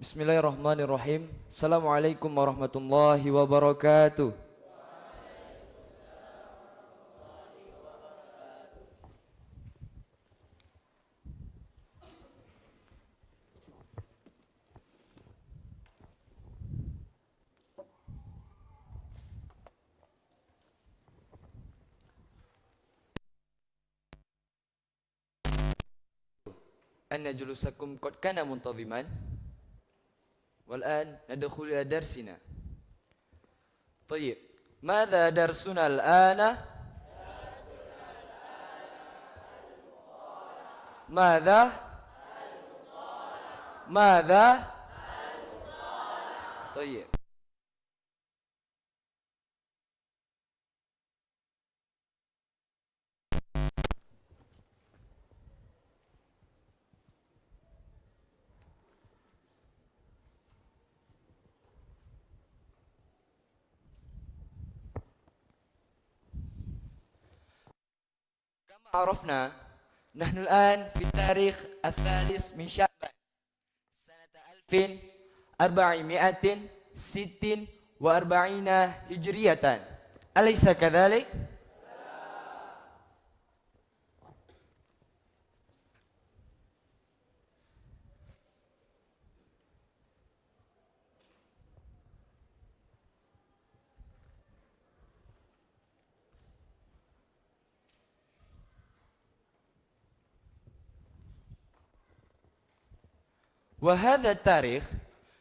Bismillahirrahmanirrahim. Assalamualaikum warahmatullahi wabarakatuh. أن جلوسكم قد كان منتظما والآن ندخل إلى درسنا. طيب، ماذا درسنا الآن؟ ماذا؟ طيب، عرفنا نحن الآن في التاريخ 3 من شعبان سنة 1446 هجرية، أليس كذلك؟ وهذا التاريخ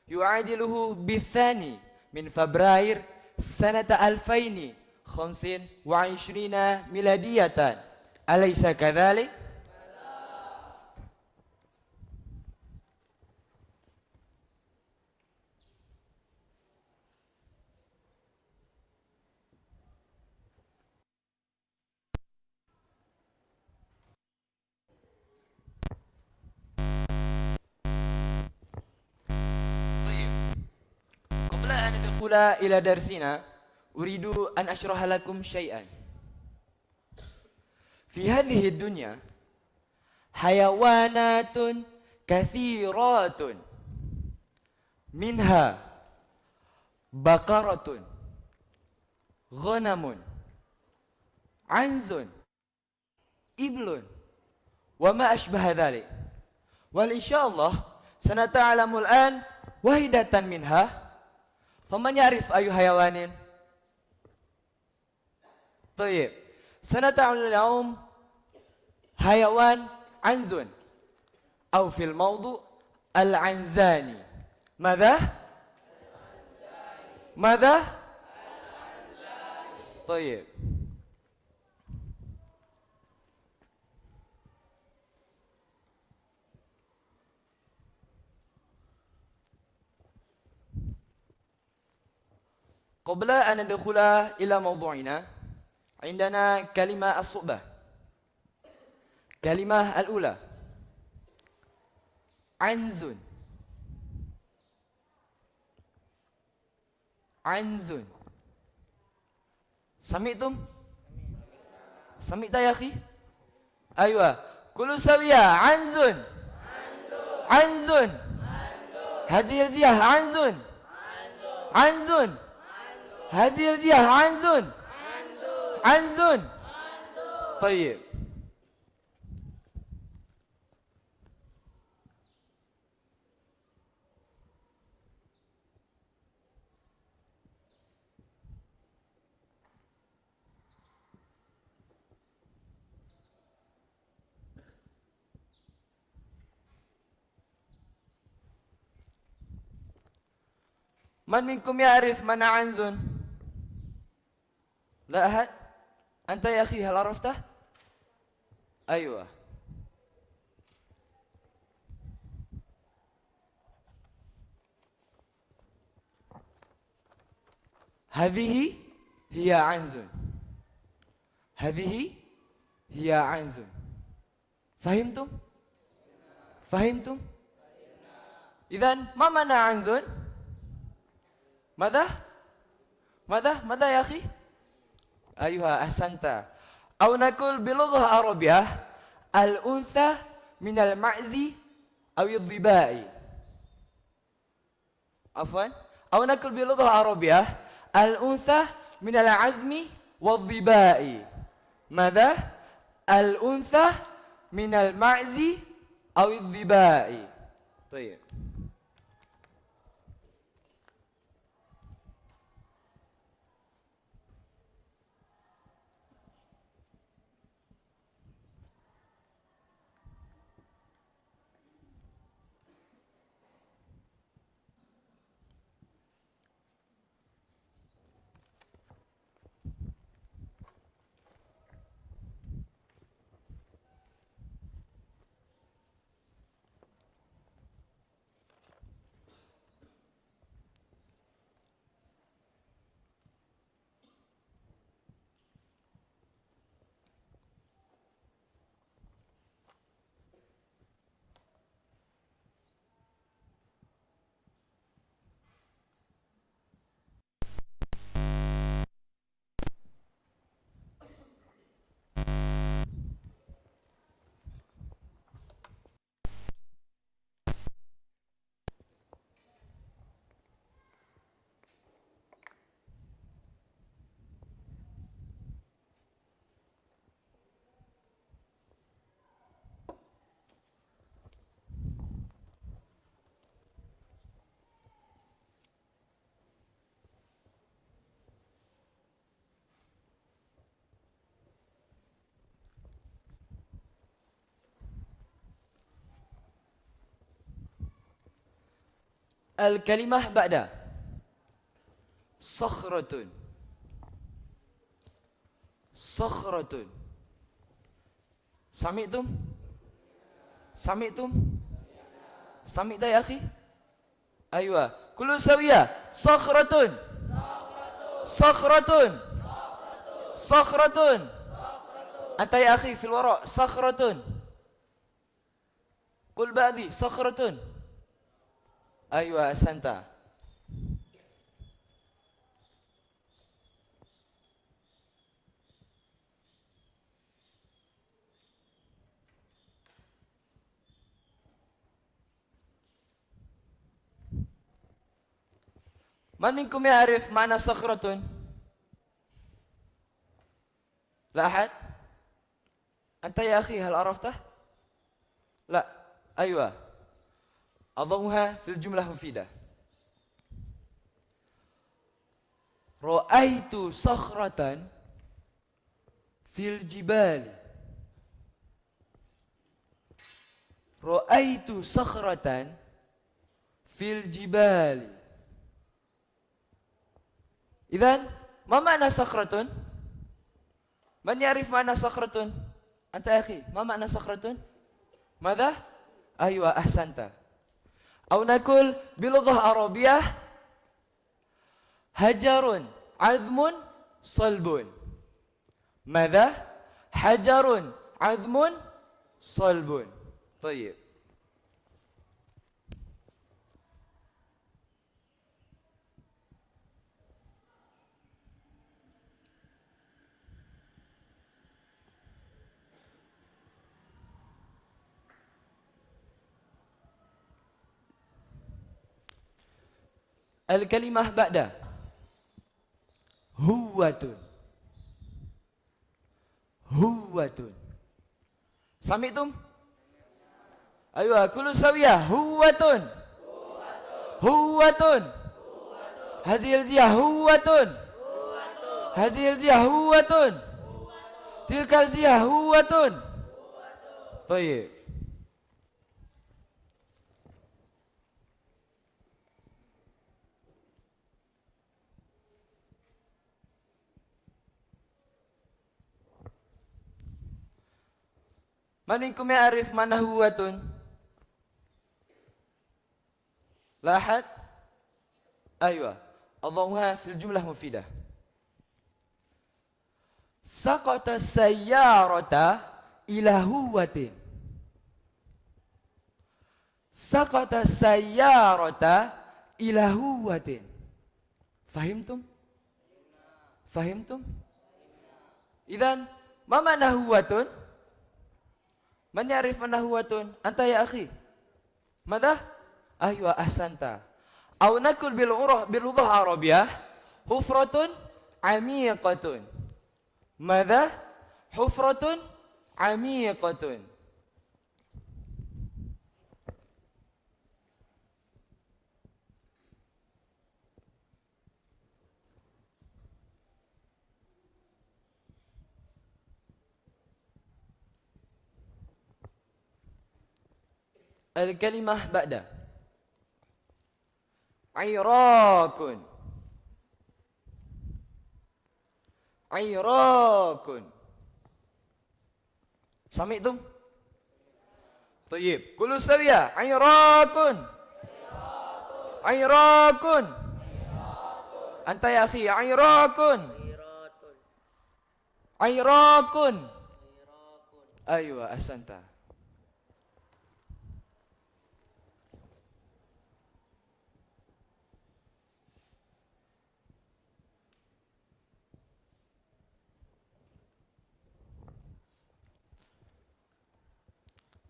يعادله بالثاني من فبراير سنة 2025 ميلادية، أليس كذلك؟ قبل أن ندخل إلى درسنا أريد أن أشرح لكم شيئا. في هذه الدنيا حيوانات كثيرات، منها بقرة، غنم، عنز، إبل، وما أشبه ذلك. وإن شاء الله سنتعلم الآن واحدة منها. فمن يعرف أي حيوان؟ طيب، سنتعلم اليوم حيوان عنز، أو في الموضوع العنزاني. ماذا؟ طيب، قبل أن ندخل إلى موضوعنا عندنا كلمة الصعبة. كلمة الأولى عنز. سمعتم؟ سمعت يا أخي؟ أيوة، كلوا سويا. عنز. هذه الزيها عنز. هذه الزيها عنز. طيب، من منكم يعرف من عنز؟ لا أحد؟ أنت يا أخي هل عرفته؟ أيوة، هذه هي عنز. فهمتم؟ إذن ما معنى عنز؟ ماذا يا أخي؟ أيها أحسنت. أو نقول بلغة عربية الأنثى من المعز أو الظباء. عفوا أو نقول بلغة عربية الأنثى من العزم والظباء. ماذا؟ الأنثى من المعز أو الظباء. طيب. الكلمة بعد صخرة. صخرة. سمعتم؟ سمعتم؟ سمعت يا أخي؟ أيوة كله سوية. صخرة. صخرة. صخرة. أنت يا أخي في الوراء. صخرة. قل بعدي. صخرة. أيوة أحسنت. من منكم يعرف معنى صخرة؟ لا أحد؟ أنت يا أخي هل عرفته؟ لا. أيوة أضعها في الجملة مفيدة. رأيت صخرة في الجبال. رأيت صخرة في الجبال. إذن ما معنى صخرة؟ من يعرف معنى صخرة؟ أنت يا أخي ما معنى صخرة؟ ماذا؟ أيوة أحسنت. أو نقول بلغة عربية حجر عظم صلب. ماذا؟ حجر عظم صلب. طيب. الكلمة بعد هوة. هوة. سمعتم؟ أيوة كل سوية. هوة. هوة. هذه الزيا هوة. هذه الزيا هوة. تلك الزيا هوة. طيب. من منكم يعرف معنى هوة؟ لا أحد؟ أيوة أضعها في الجملة مفيدة. سقط السيارة إلى هوة. سقط السيارة إلى هوة. فهمتم؟ فهمتم؟ إذن ما معنى هوة؟ من يعرف أنه هوة؟ أنت يا أخي ماذا؟ أيوة أحسنت. أو نقول باللغة العربية حفرة عميقة. ماذا؟ حفرة عميقة. الكلمة بعد عراق. عراق. سمعتم؟ طيب كلوا سويا. عراق. عراق. أنت يا أخي. عراق. عراق. أيوة أحسنت.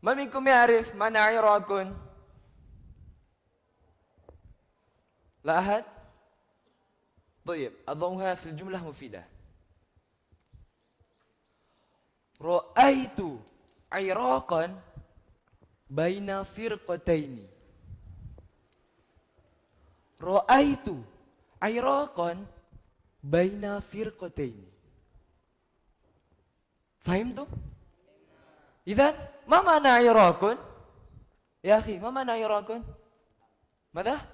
ما منكم يعرف معنى عراق؟ لا أحد؟ طيب أضعها في الجملة مفيدة. رأيت عراقا بين فرقتين. رأيت عراقا بين فرقتين. فهمتم؟ إذن ما معنى عراق؟ يا أخي ما معنى عراق؟ ماذا؟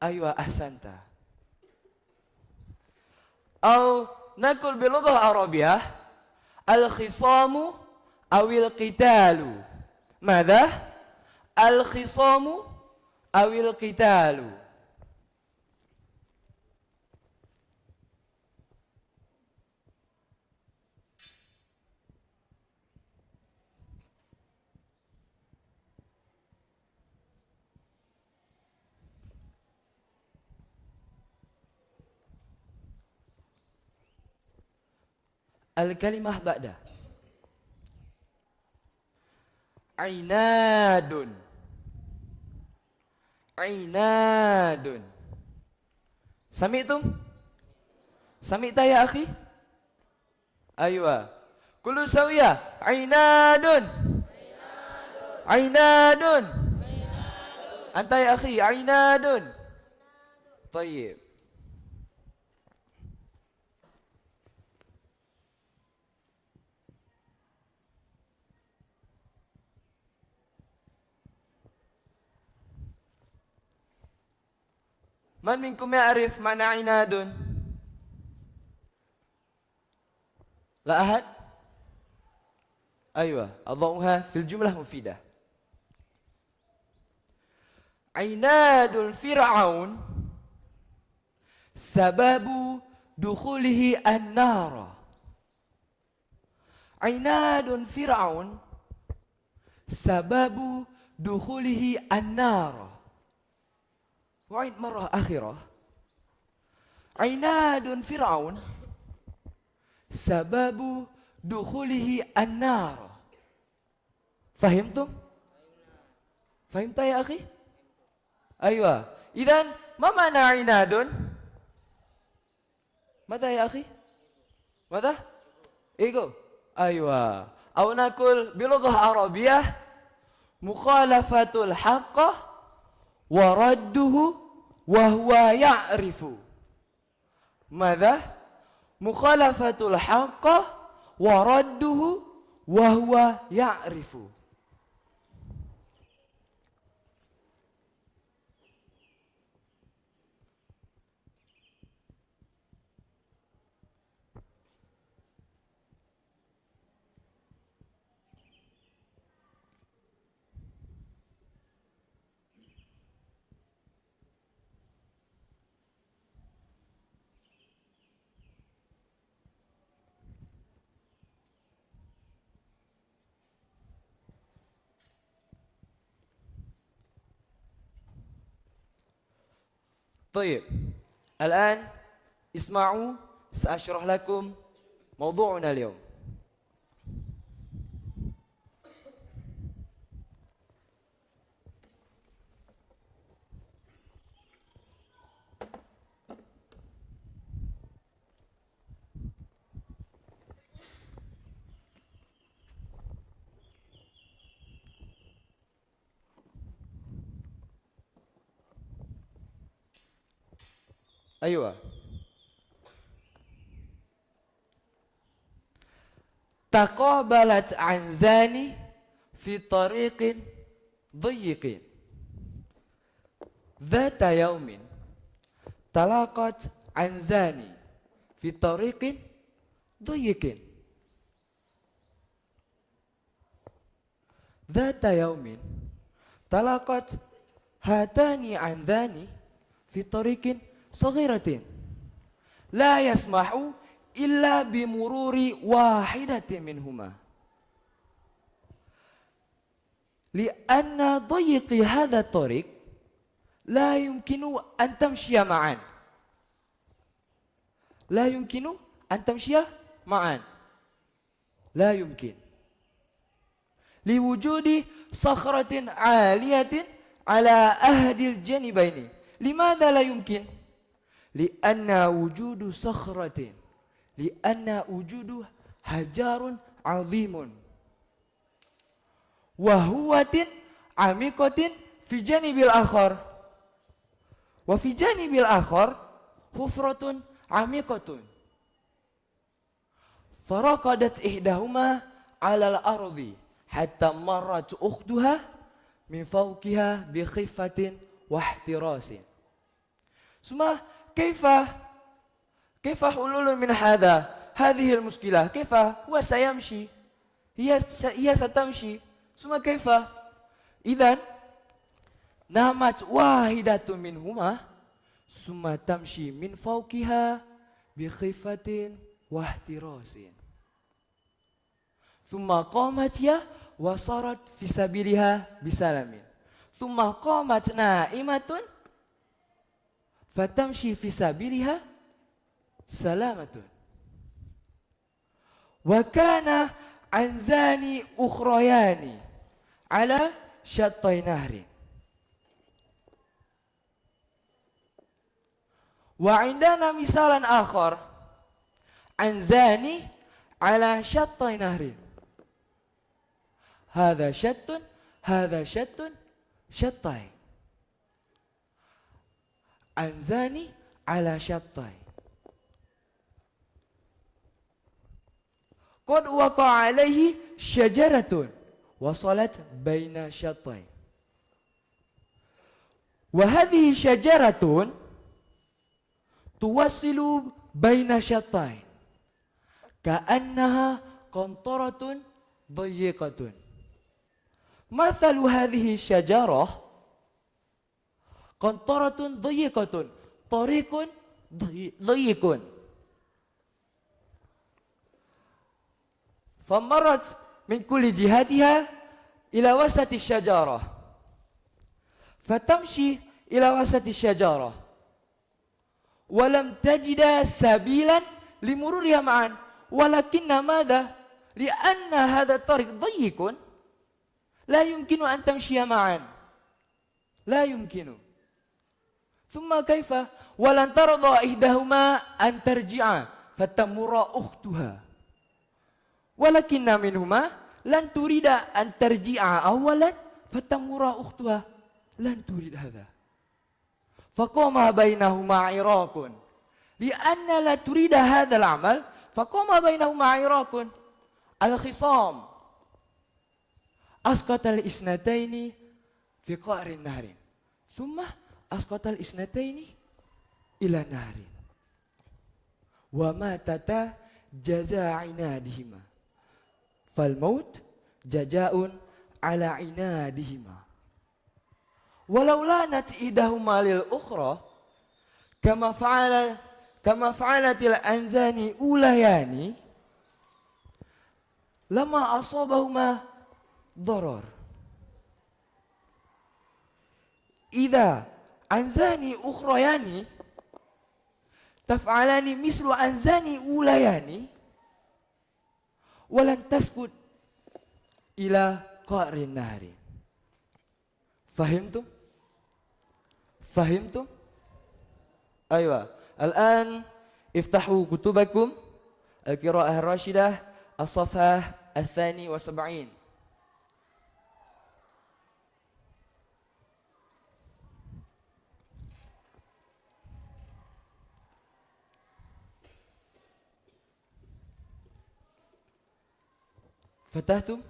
أيوة أحسنت. أو نقول باللغة العربية الخصام أو القتال. ماذا؟ الخصام أو القتال. الكلمة بعد عناد. عناد. سمعتم؟ سمعت يا أخي؟ أيوة كلوا سويا. عناد. عناد. أنت يا أخي. عناد. طيب من منكم يعرف معنى عناد؟ لا أحد؟ أيوة أضعها في الجملة مفيدة. عناد فرعون سبب دخوله النار. عناد فرعون سبب دخوله النار. وعيد مرة أخيرة. عناد فرعون سبب دخوله النار. فهمتم؟ فهمت يا أخي؟ أيوة. إذن ما معنى عناد؟ ماذا يا أخي؟ ماذا؟ إيجو. أيوة. أو نقول بلغة عربية مخالفة الحق ورده وهو يعرف. ماذا؟ مخالفة الحق ورده وهو يعرف. طيب الآن اسمعوا سأشرح لكم موضوعنا اليوم. أيوة. تقابلت عنزان في طريق ضيق ذات يوم تلاقت عنزان في طريق ضيق ذات يوم تلاقت هاتان عنزان في طريق صغيرة لا يسمح إلا بمرور واحدة منهما لأن ضيق هذا الطريق لا يمكن أن تمشي معا لا يمكن أن تمشي معا لا يمكن لوجود صخرة عالية على أحد الجانبين. لماذا لا يمكن؟ لأن وجود حجار عظيم وهوة عميقة في جانب الآخر وفي جانب الآخر حفرة عميقة فرقدت إحداهما على الأرض حتى مرت أختها من فوقها بخفة واحتراس. ثم كيف حلول من هذه المشكلة؟ كيف هو سيمشي؟ هي ستمشي. ثم كيف؟ إذن نامت واحدة منهما ثم تمشي من فوقها بخفة واحتراس. ثم قامت هي وصارت في سبيلها بسلام. ثم قامت نائمة فتمشي في سبيلها سلامة. وكان عنزان أخريان على شطي نهر. وعندنا مثال آخر عنزان على شطي نهر. هذا شط شطي. عنزان على شطي. قد وقع عليه شجرة وصلت بين شطين. وهذه شجرة توصل بين شطين كأنها قنطرة ضيقة. مثل هذه الشجرة قنطرة ضيقة، طريق ضيق. فمرت من كل جهاتها إلى وسط الشجرة فتمشي إلى وسط الشجرة ولم تجد سبيلا لمرورها معا. ولكن ماذا؟ لأن هذا الطريق ضيق لا يمكن أن تمشي معا، لا يمكن. ثم كيف؟ ولن ترضى إحداهما أن ترجع فتمر أختها. ولكن منهما لن تريد أن ترجع أولا فتمر أختها، لن تريد هذا. فقام بينهما عراق. لأن لا تريد هذا العمل فقام بينهما عراق، الخصام. أسقط الاثنتين في قعر النهر ثم أسقط الاثنتين إلى النهر وماتتا جزاء عنادهما. فالموت جزاء على عنادهما. ولو لانت إحداهما للأخرى كما فعلت العنزان الأوليان لما أصابهما ضرر. إذا عنزان أخريان تفعلان مثل عنزان أوليان ولن تسقط إلى قعر النهر. فهمتم؟ فهمتم؟ أيوة. الآن افتحوا كتبكم القراءة الراشدة الصفحة 72. فتحتم؟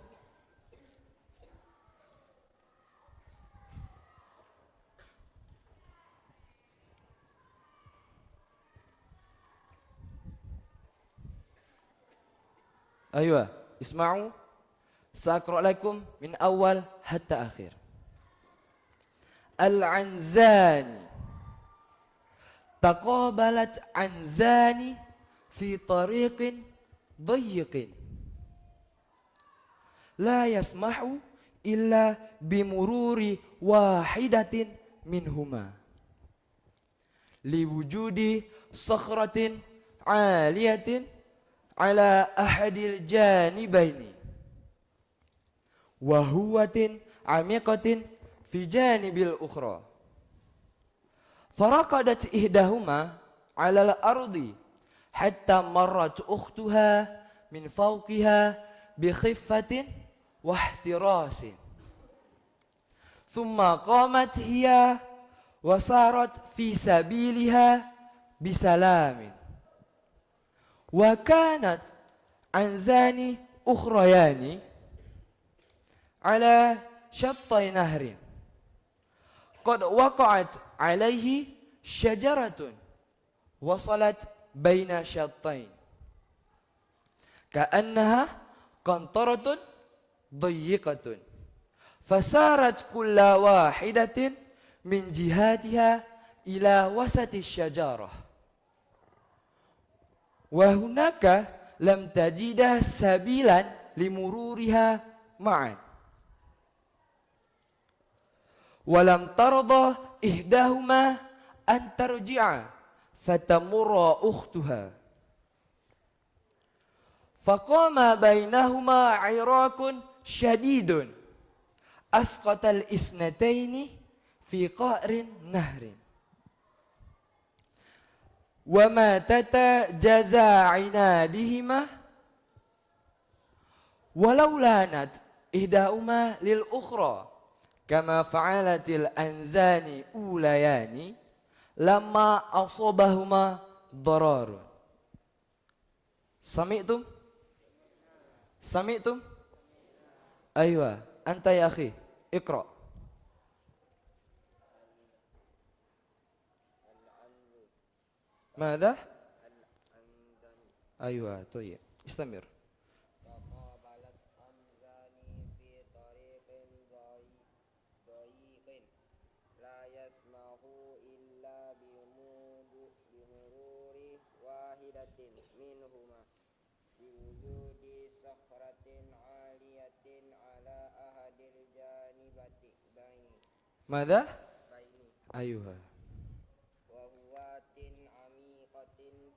أيوة اسمعوا سأقرأ لكم من أول حتى آخر. العنزان تقابلت عنزان في طريق ضيق لا يسمح إلا بمرور واحدة منهما لوجود صخرة عالية على أحد الجانبين وهوة عميقة في جانب الأخرى فرقدت إحداهما على الأرض حتى مرت أختها من فوقها بخفة واحتراس ثم قامت هي وسارت في سبيلها بسلام وكانت عنزان أخريان على شطي نهر قد وقعت عليه شجرة وصلت بين شطين كأنها قنطرة ضيقة فسارت كل واحدة من جهاتها إلى وسط الشجرة وهناك لم تجد سبيلا لمرورها معا ولم ترضى إحداهما أن ترجع فتمر أختها فقام بينهما عراك شديد أسقط الإثنتين في قعر نهر وماتتا جزاء عنادهما ولو لانت إحداهما للأخرى كما فعلت الأنزان أوليان لما أصابهما ضرار. سمعتم؟ سمعتم؟ أيوة أنت يا أخي اقرأ. ماذا؟ أيوة طيب استمر. تقابلت عنزان في طريق ضيق لا يسمح إلا بمرور واحدة منهما لوجود صخرة عالية على أحد الجانبين ماذا؟ أيوة وهوة عميقة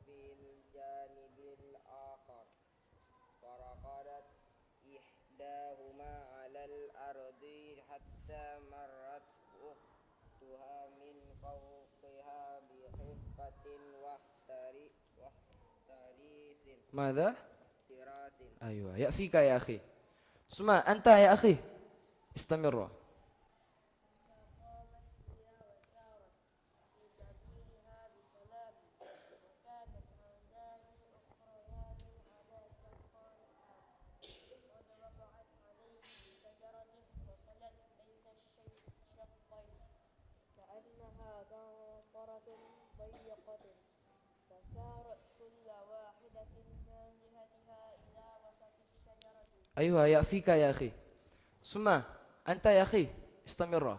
في الجانب الآخر فرقدت إحداهما على الأرض حتى مرت أختها من فوقها بخفة واحتراس ماذا؟ أيوة يكفيك يا أخي. اسمع أنت يا أخي استمر. كأنها قنطرة ضيقة فسارت كل واحدة من جهتها إلى وسط الشجرة. أيوة يكفيك يا أخي. اسمع أنت يا أخي استمر.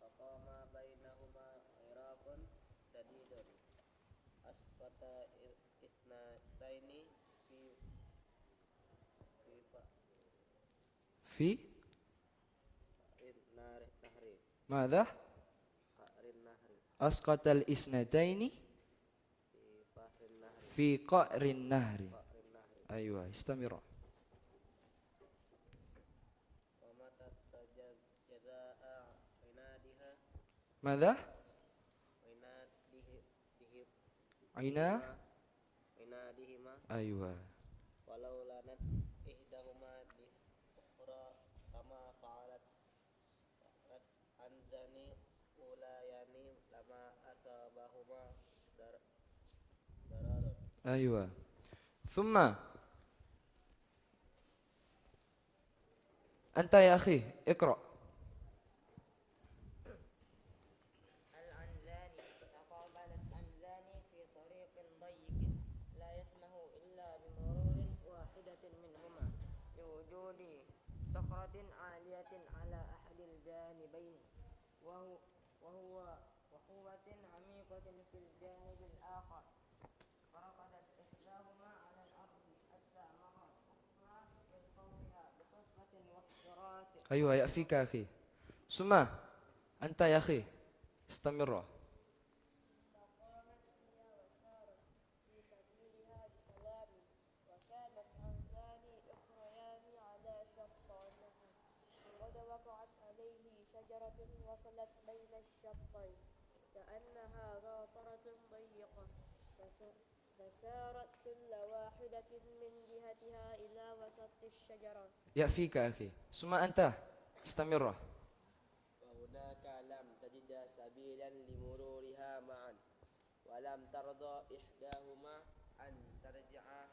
فقام بينهما عراق شديد أسقط اثنتين في نهر ماذا؟ قعر النهر أسقط الإثنتين في فحر النهر في قعر النهر. أيوة استمر. وماتت جزاء عنادها ماذا؟ عنادهما أيوة ولو لانت إحداهما أيوة. ثم أنت يا أخي اقرأ. العنزاني تقابلت عنزاني في طريق ضيق لا يسمح إلا بمرور واحدة منهما لوجود صخرة عالية على أحد الجانبين وهوة عميقة في الجانب الآخر فرقدت إحداهما على الأرض حتى مرت أختها من فوقها بقصة واحتراس. أيوة يأفيك يا أخي. ثم أنت يا أخي استمر. فقامت هي وسارت في سبيلها بسلام وكانت عنزان أخريان على شط النهر وقد وقعت عليه شجرة وصلت بين الشطين كأنها قاطرة ضيقة فسارت كل واحدة من جهتها إلى وسط الشجرة. يأفيك يا أخي. ثم أنت استمر. وهناك لم تجد سبيلا لمرورها معا ولم ترضى إحداهما أن ترجع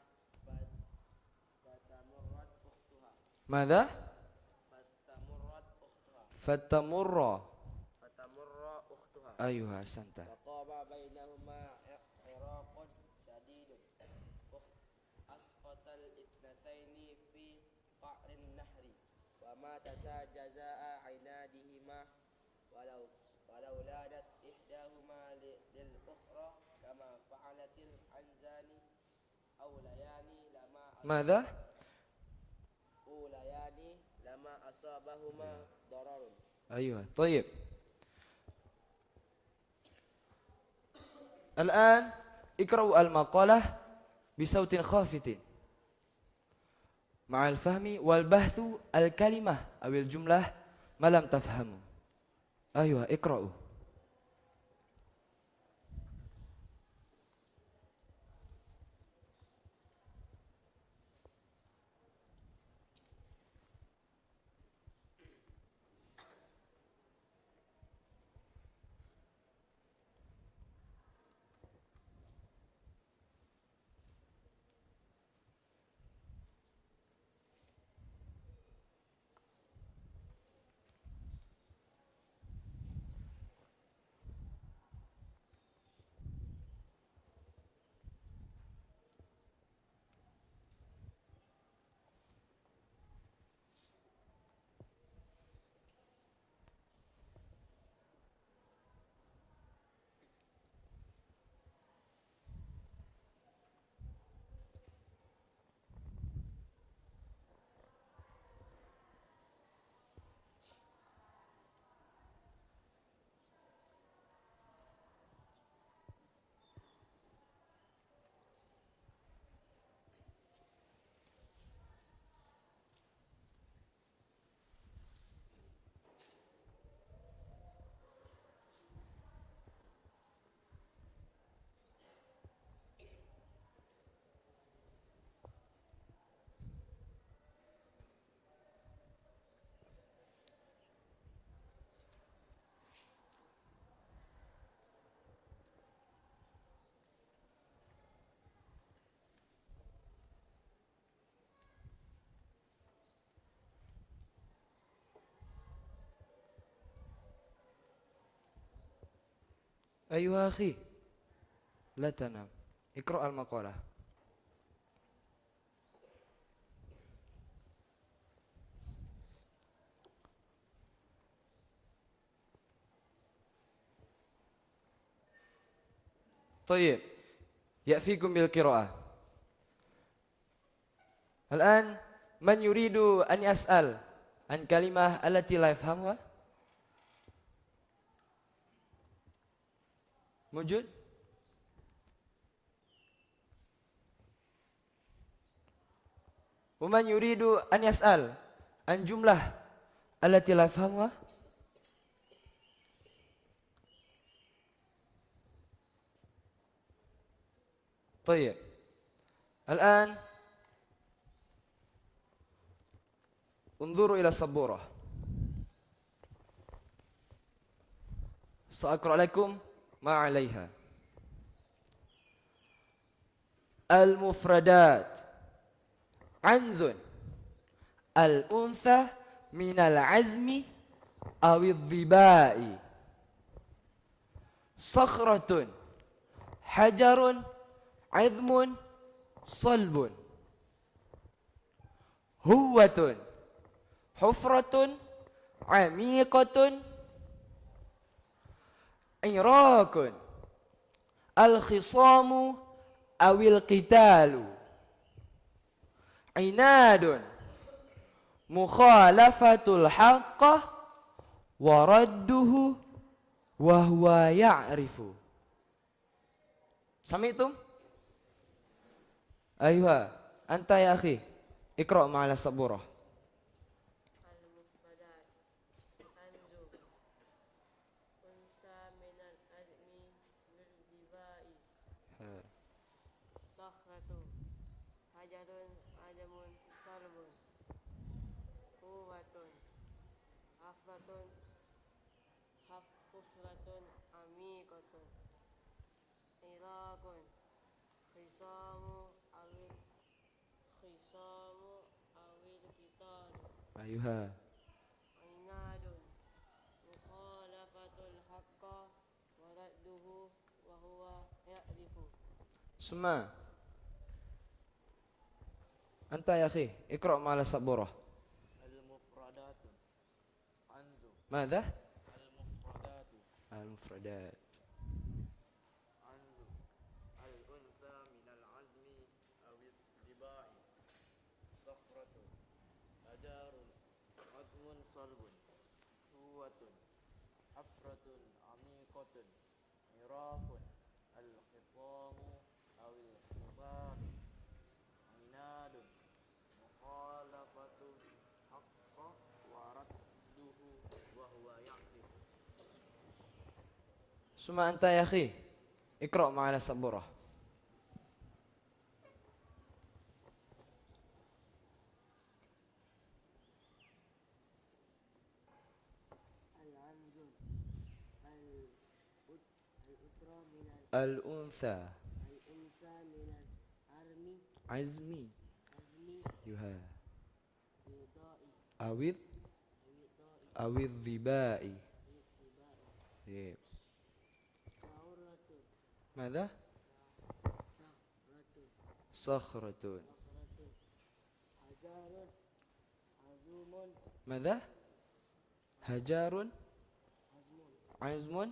فتمرت أختها ماذا؟ فتمر أختها أيوة أحسنت. فقام بينهما عراق شديد أسقط الاثنتين في قعر النهر وماتتا جزاء عنادهما ولولدت إحداهما للأخرى كما فعلت العنزان ماذا؟ أوليان لما أصابهما ضرر. أيوة طيب. الآن اقرأوا المقالة بصوت خافت مع الفهم والبحث الكلمة أو الجملة ما لم تفهموا. أيوة اقرأوا. أيها أخي لا تنام، اقرأ المقالة. طيب يأفيكم بالقراءة. الآن من يريد أن يسأل عن كلمة التي لا يفهمها؟ موجود؟ ومن يريد أن يسأل عن جملة التي لا يفهمها؟ طيب الآن انظروا إلى السبورة. سأقرأ لكم ما عليها. المفردات عنز الأنثى من العزم أو الظباء صخرة حجر عظم صلب هوة حفرة عميقة عراك الخصام أو القتال عناد مخالفة الحق ورده وهو يعرف. سمعتم؟ أيها أنت يا أخي اقرأ مع السبورة. المفردات أنزو أنثى من الأذن بالدباء صخرة حجر عدم صلب قوة حفرة حفرة عميقة عراق خصام أو القتال أيها عناد مخالفة الحق ورده وهو يعرف. ثم أنت يا أخي اقرأ مع السبورة. المفردات عنز ماذا؟ المفردات المفردات عنز الأنثى من العزم أو الضباع صخرة حجر عظم صلب قوة حفرة عميقة عراق الخصام أو القتال عناد مخالفة الحق ورده وهو يعرف. ثم أنت يا أخي اقرأ مع السبورة. العنز الأترى من الأنثى الأنثى من الأرم عزمي أزمي يها بيضاء أو أو الظباء. طيب. ثورة ماذا؟ صخرة صخرة. حجر عزوم ماذا؟ حجار عزم عزم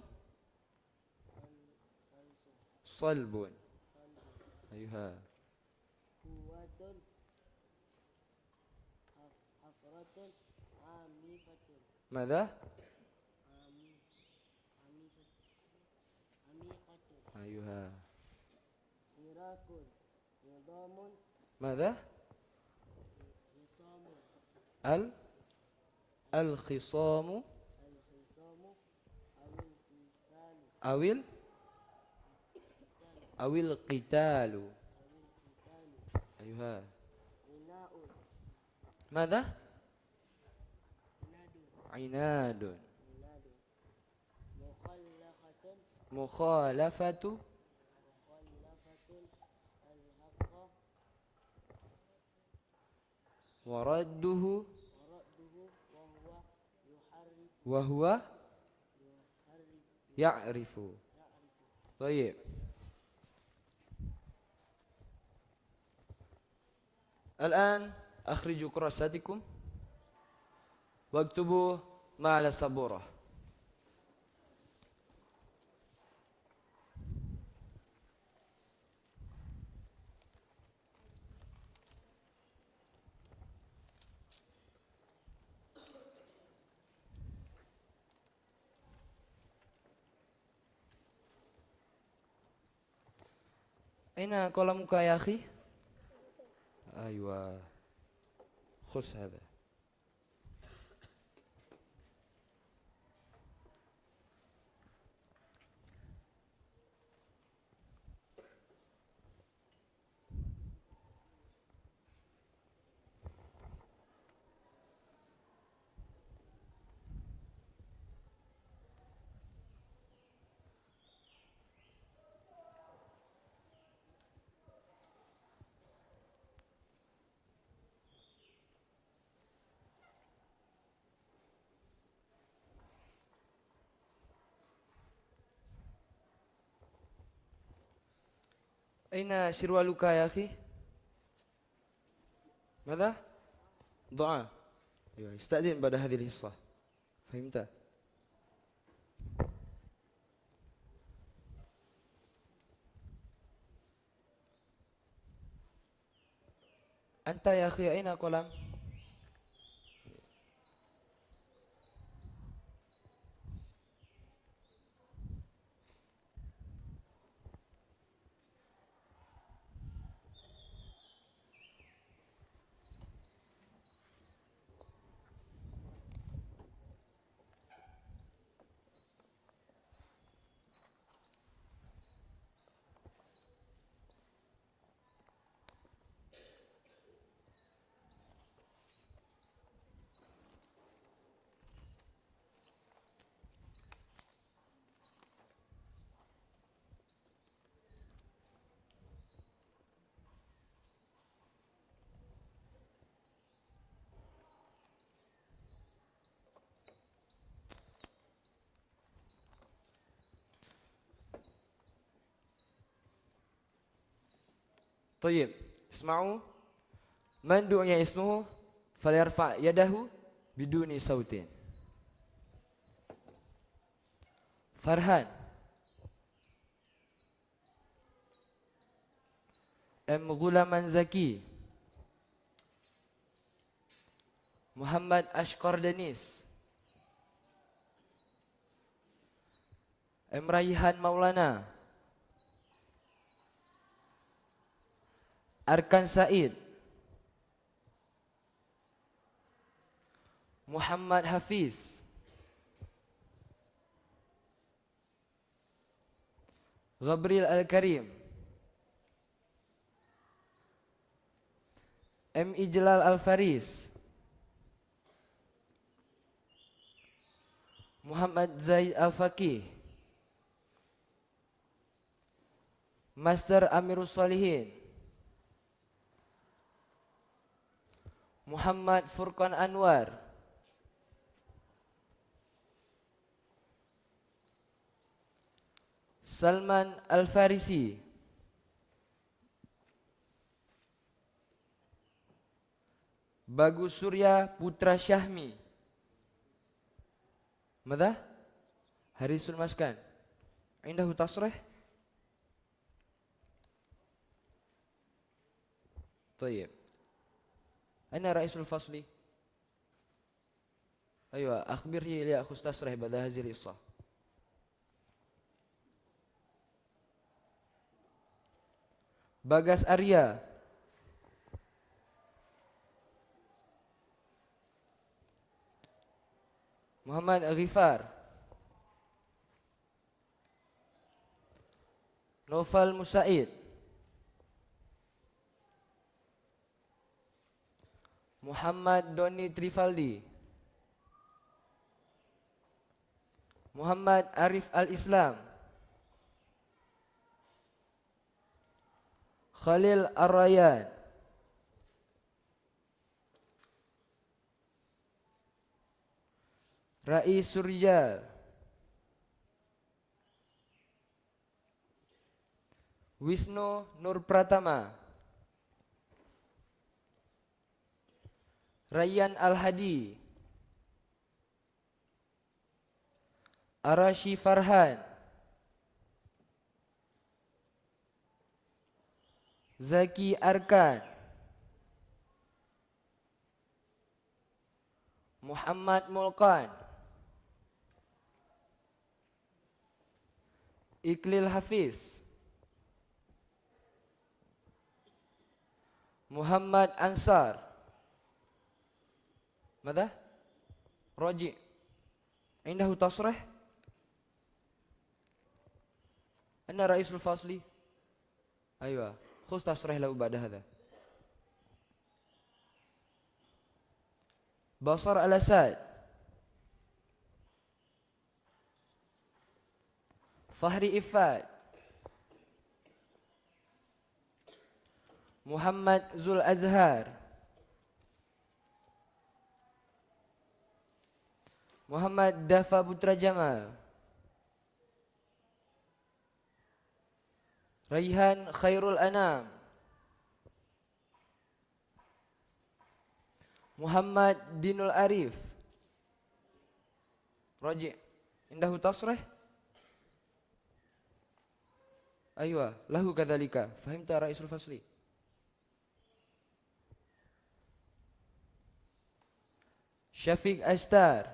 صلص صلب. صلب أيها قوة حفرة عميقة ماذا؟ عميقة أيها عراق نظام ماذا؟ خصام الخصام الخصام أو القتال. أيها إناء ماذا؟ عناد عناد مخلقة مخالفة الحق ورده ورده وهو يعرف. طيب الآن أخرجوا كراساتكم واكتبوا مع السبورة. أين قلمك يا أخي؟ أيوة خذ هذا. أين سروالك يا أخي؟ ماذا؟ ضاع. أيوة استأذن بعد هذه الحصة. فهمت؟ أنت يا أخي أين قلم؟ طيب اسمعوا، من دعي اسمه فليرفع يده بدون صوت. فرحان، M Ghulaman Zaki, Muhammad Ashkar Denis, M Raihan Maulana, Arkan Said, Muhammad Hafiz, Gabriel Al-Karim, M. Ijlal Al-Faris, Muhammad Zaid Al-Faqih, Master Amirus Solihin, Muhammad Furqan Anwar, Salman Al-Farisi, Bagus Surya Putra Syahmi. ماذا؟ حريص المسكن عنده تصريح؟ طيب أين رئيس الفصل؟ أيوة أخبره ليأخذ تصريح بعد هذه القصة. Bagas Arya, Muhammad Ghifar, Noval Musaid, Muhammad Doni Trifaldi, Muhammad Arif Al-Islam, Khalil Ar-Rayyan, Rais Surjal, Wisnu Nur Pratama, Rayyan Al-Hadi, Arashi Farhan, Zaki Arkan, Muhammad Mulkan, Iqlil Hafiz, Muhammad Ansar. ماذا؟ راجع عنده تصريح؟ أنا رئيس الفصل. أيوة خذ تصريح له بعد هذا. بصر الأسد، فهري إفاد، Muhammad Zul Azhar, Muhammad Dafa Putra Jamal, Raihan khairul anam. Muhammad Dinul Arif. Raji' indahu tasrih. Aywa, lahu kadzalika. Fahimta Raisul Fasli? Syafiq Astar.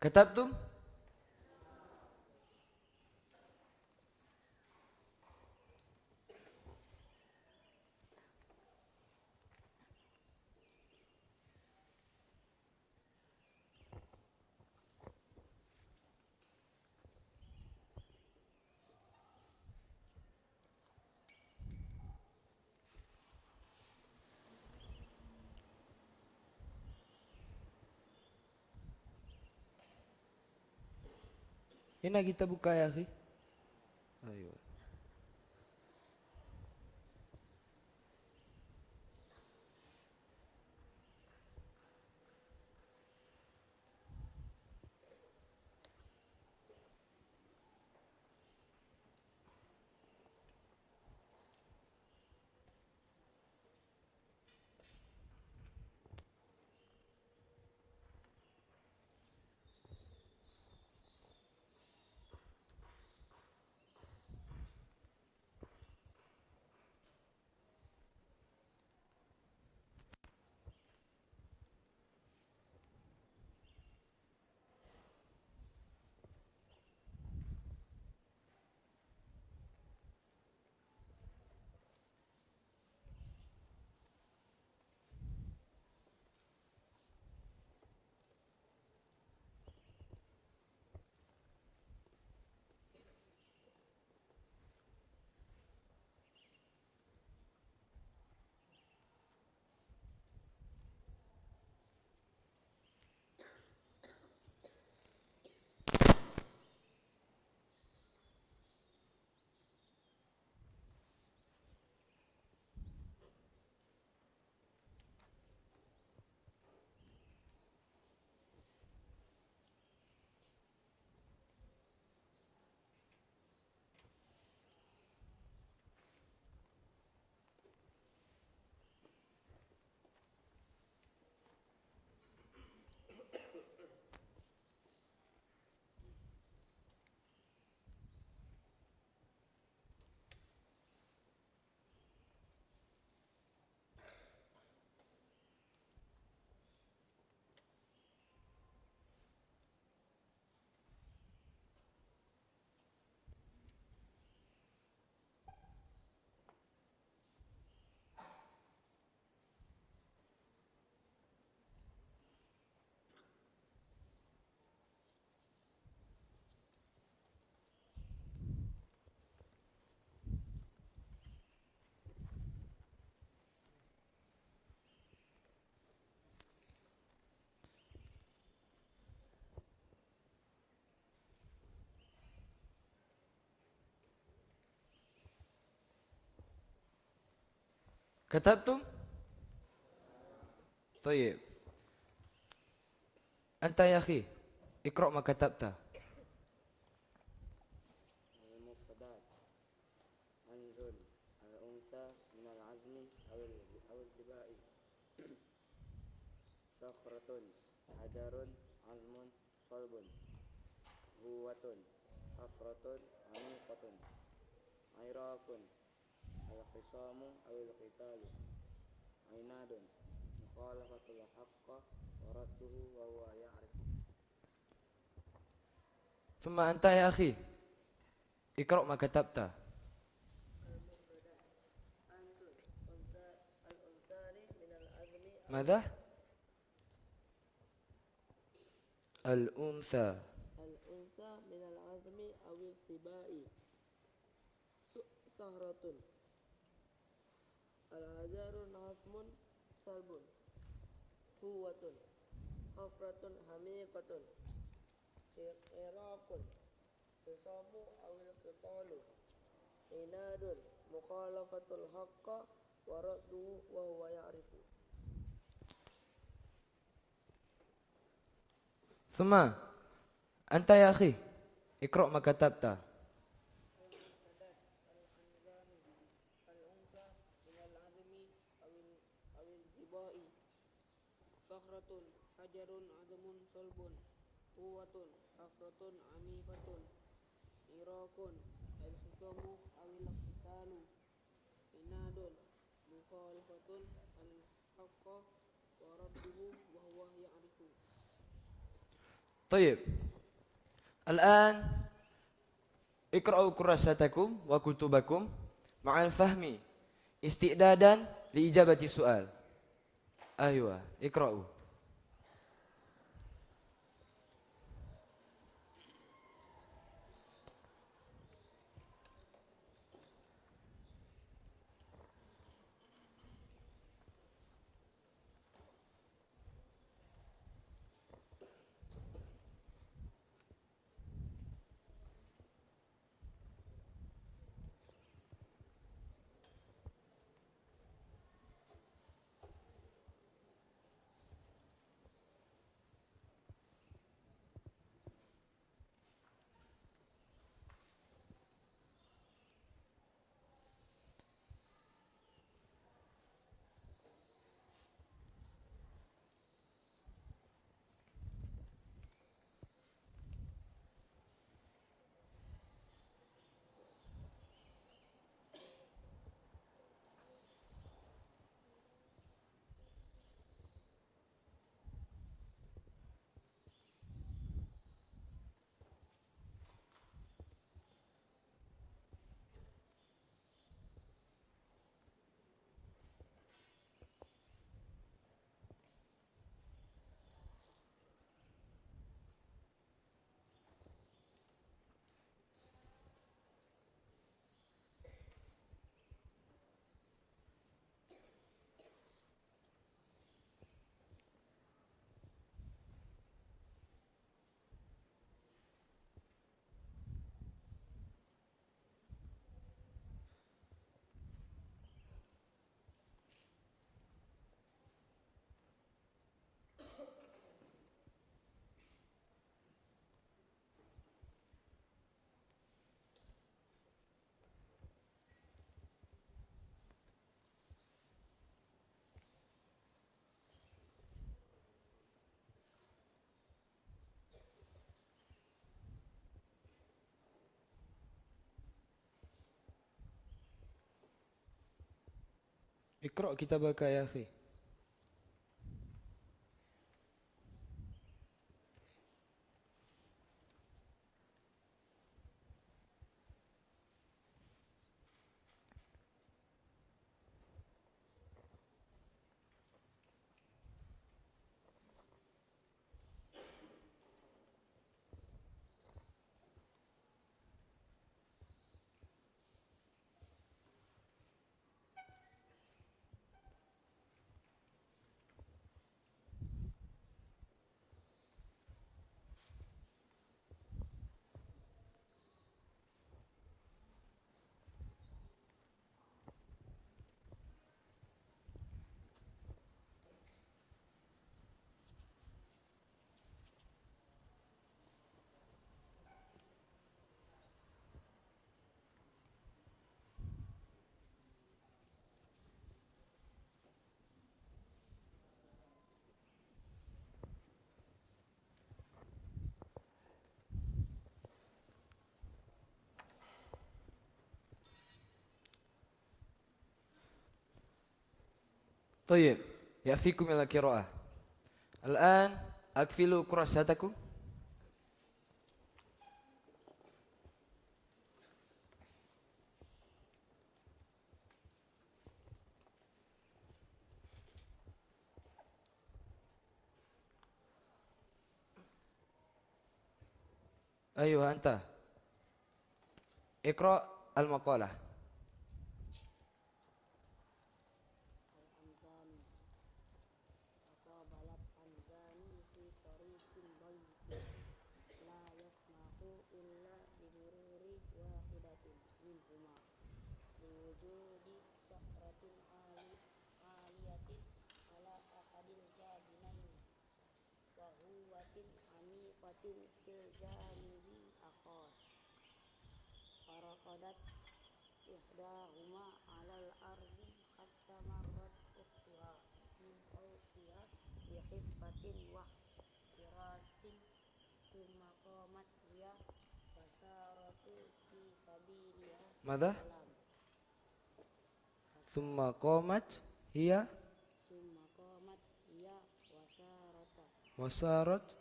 Katabtum? Ini kita buka ya, akhi. Ayo. كتبتم؟ طيب أنت يا أخي اقرأ ما كتبته. المفردات أنزل الأنثى من العزم أو الزباء صخرة حجر عزم صلب هوة حفرة عميقة عراق الخصام أو القتال عناد مخالفة الحق ورده وهو يعرف. ثم أنت يا أخي اقرأ ما كتبته. ماذا؟ Al-untha. الأنثى من العظم أو الثباء صهرة الحجر عظم صلب قوة حفرة عميقة عراق خصام أو القتال عناد مخالفة الحق ورده وهو يعرف. ثم أنت يا أخي اقرأ ما كتبت. الأنثى من العظم أو الجباء صخرة حجر عظم صلب قوة حفرة عميقة عراق الخصام أو القتال عناد مخالفة الحق ورده وهو يعرف. طيب الآن اقرأوا كراساتكم وكتبكم مع الفهم استعدادا لإجابة السؤال. أيوة اقرأوا. اقرأ كتابك يا أخي. طيب يأفيكم إلى القراءة. الآن أقفلوا كراساتكم. أيوة أنت اقرأ المقالة. الأنزاني تقابلت أنزاني في طريق ضيق لا يسمح إلا بمرور واحدة منهما لوجود صخرة عالية على أحد الجانبين وهوة عميقة في الجانب الآخر فرقدت إحداهما على الأرض حتى مرت أختها من فوقها بخفة واحتراس ثم قامت هي وسارت في سبيلها ماذا؟ بسلام ثم قامت هي ثم قامت هي وسارت وسارت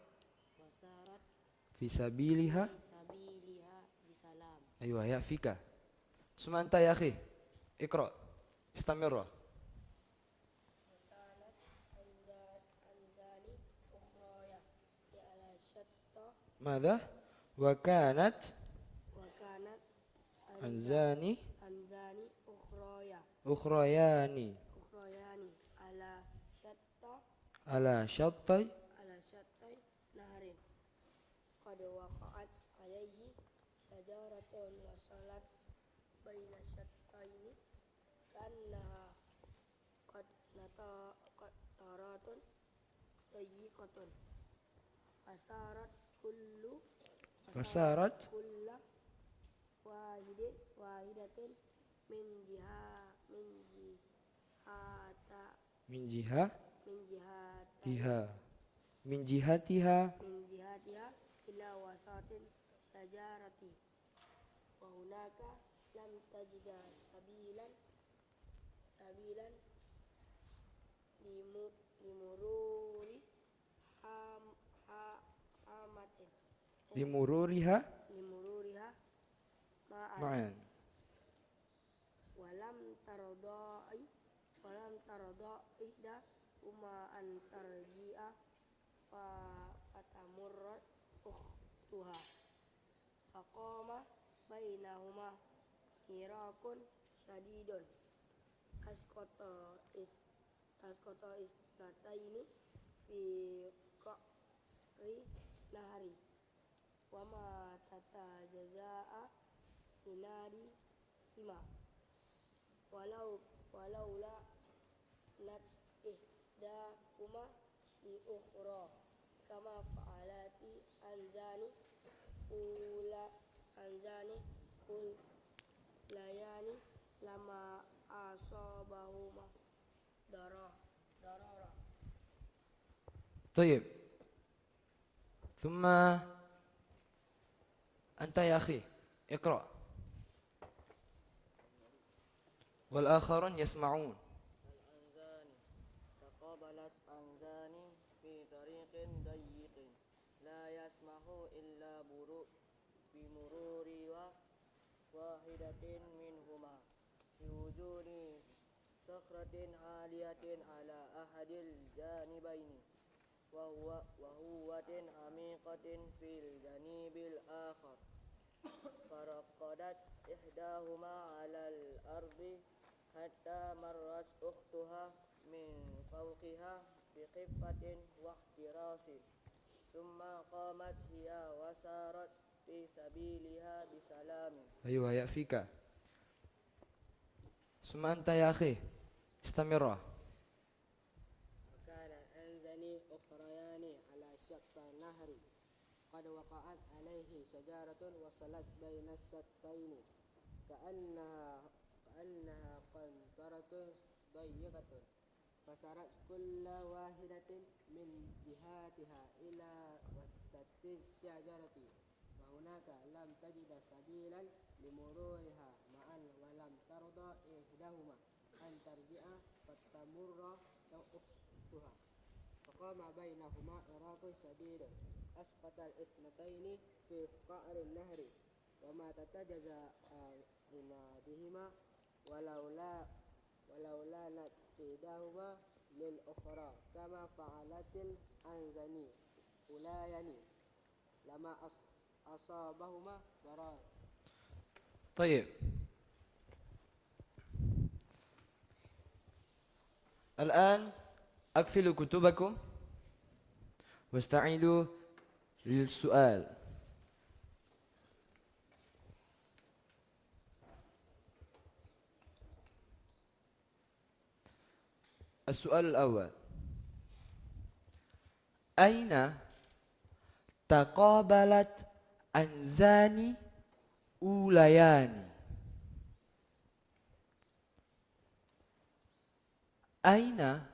في سبيلها. في سبيلها بسلام. أيوة يكفيك. ثم أنت يا أخي اقرأ استمر. وكانت أنزاني أخرى على شتى ماذا؟ وكانت وكانت أنزاني أنزاني أخريان على على شطي نهر قد وقعت عليه شجرة وصلت بين الشطين كأنها قطرات ضيقة فصارت كل واحدة من جهتها إلى وسط الشجرة وهناك لم تجد سبيلا لمرور حامة لمرورها معا. ولم ترضى إحداهما أن ترجع فتمر أختها فقام بينهما حراك شديد أسقط اثنتين في قعر نهر وما تتجزأ لناديهما ولولا نت إحداهما لأخرى كما فعلت أنزاني أوليان لما أصابهما ضرر. طيب ثم أنت يا أخي اقرأ والآخرون يسمعون. الأنزاني تقابلت أنزاني في طريق ضيق لا يسمح إلا بمرور واحدة منهما لوجود صخرة عالية على أحد الجانبين وهوة عميقة في الجانب الآخر فرقدت إحداهما على الأرض حتى مرت أختها من فوقها بخفة واحتراس ثم قامت هي وسارت في سبيلها بسلام. أيوة يكفيك. ثم أنت يا أخي استمر. وكان أنزاني أخريان على شط النهر قد وقعت عليه شجرة وصلت بين الشطين كأنها قنطرة ضيقة فسارت كل واحدة من جهتها إلى وسط الشجرة وهناك لم تجد سبيلا لمرورها معا ولم ترضى إحداهما أن ترجع فتمر أختها فقام بينهما عراق شديد أسقط الاثنتين في قعر النهر وما تتجزأ عنادهما ولولا نت إحداهما للأخرى كما فعلت الأنزاني أوليان لما أصابهما ضرر. طيب الآن أقفلوا كتبكم واستعيدوا للسؤال. السؤال الأول: أين تقابلت أنزان أوليان؟ أين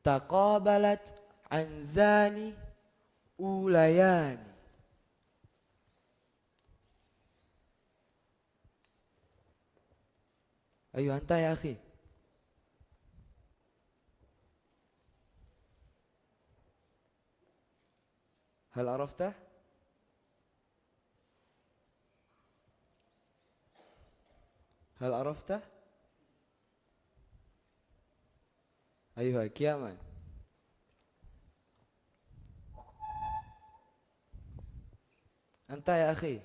تقابلت أنزان أوليان؟ أيوة أنت يا أخي. هل عرفته؟ هل عرفته؟ أيها كيامان. أنت يا أخي.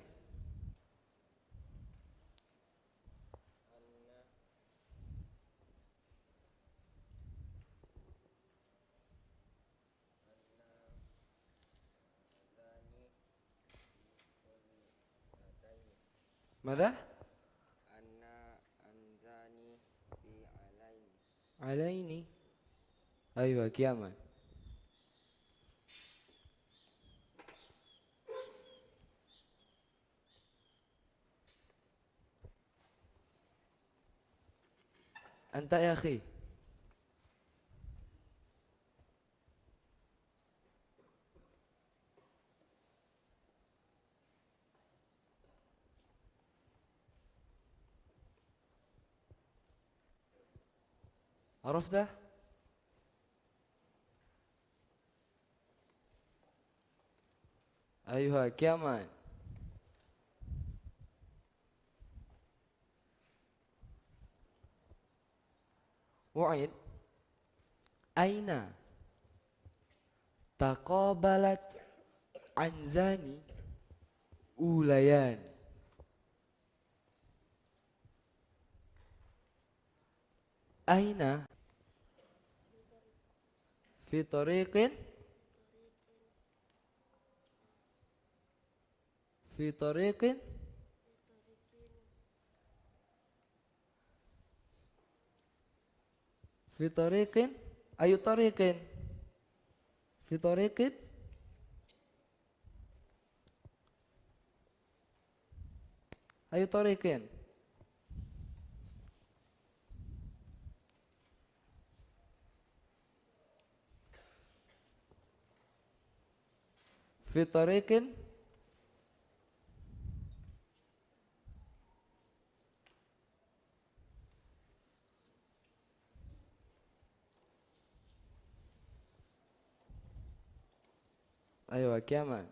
ماذا؟ أنزاني في عليني. أيوة كيامان. أنت يا أخي. عرفته؟ أيها كمان. وعيد: أين تقابلت عنزان أوليان؟ أين؟ في طريق في طريق في طريق. أي طريق؟ في طريق. أي طريق؟ في طريق. أيوة كمان.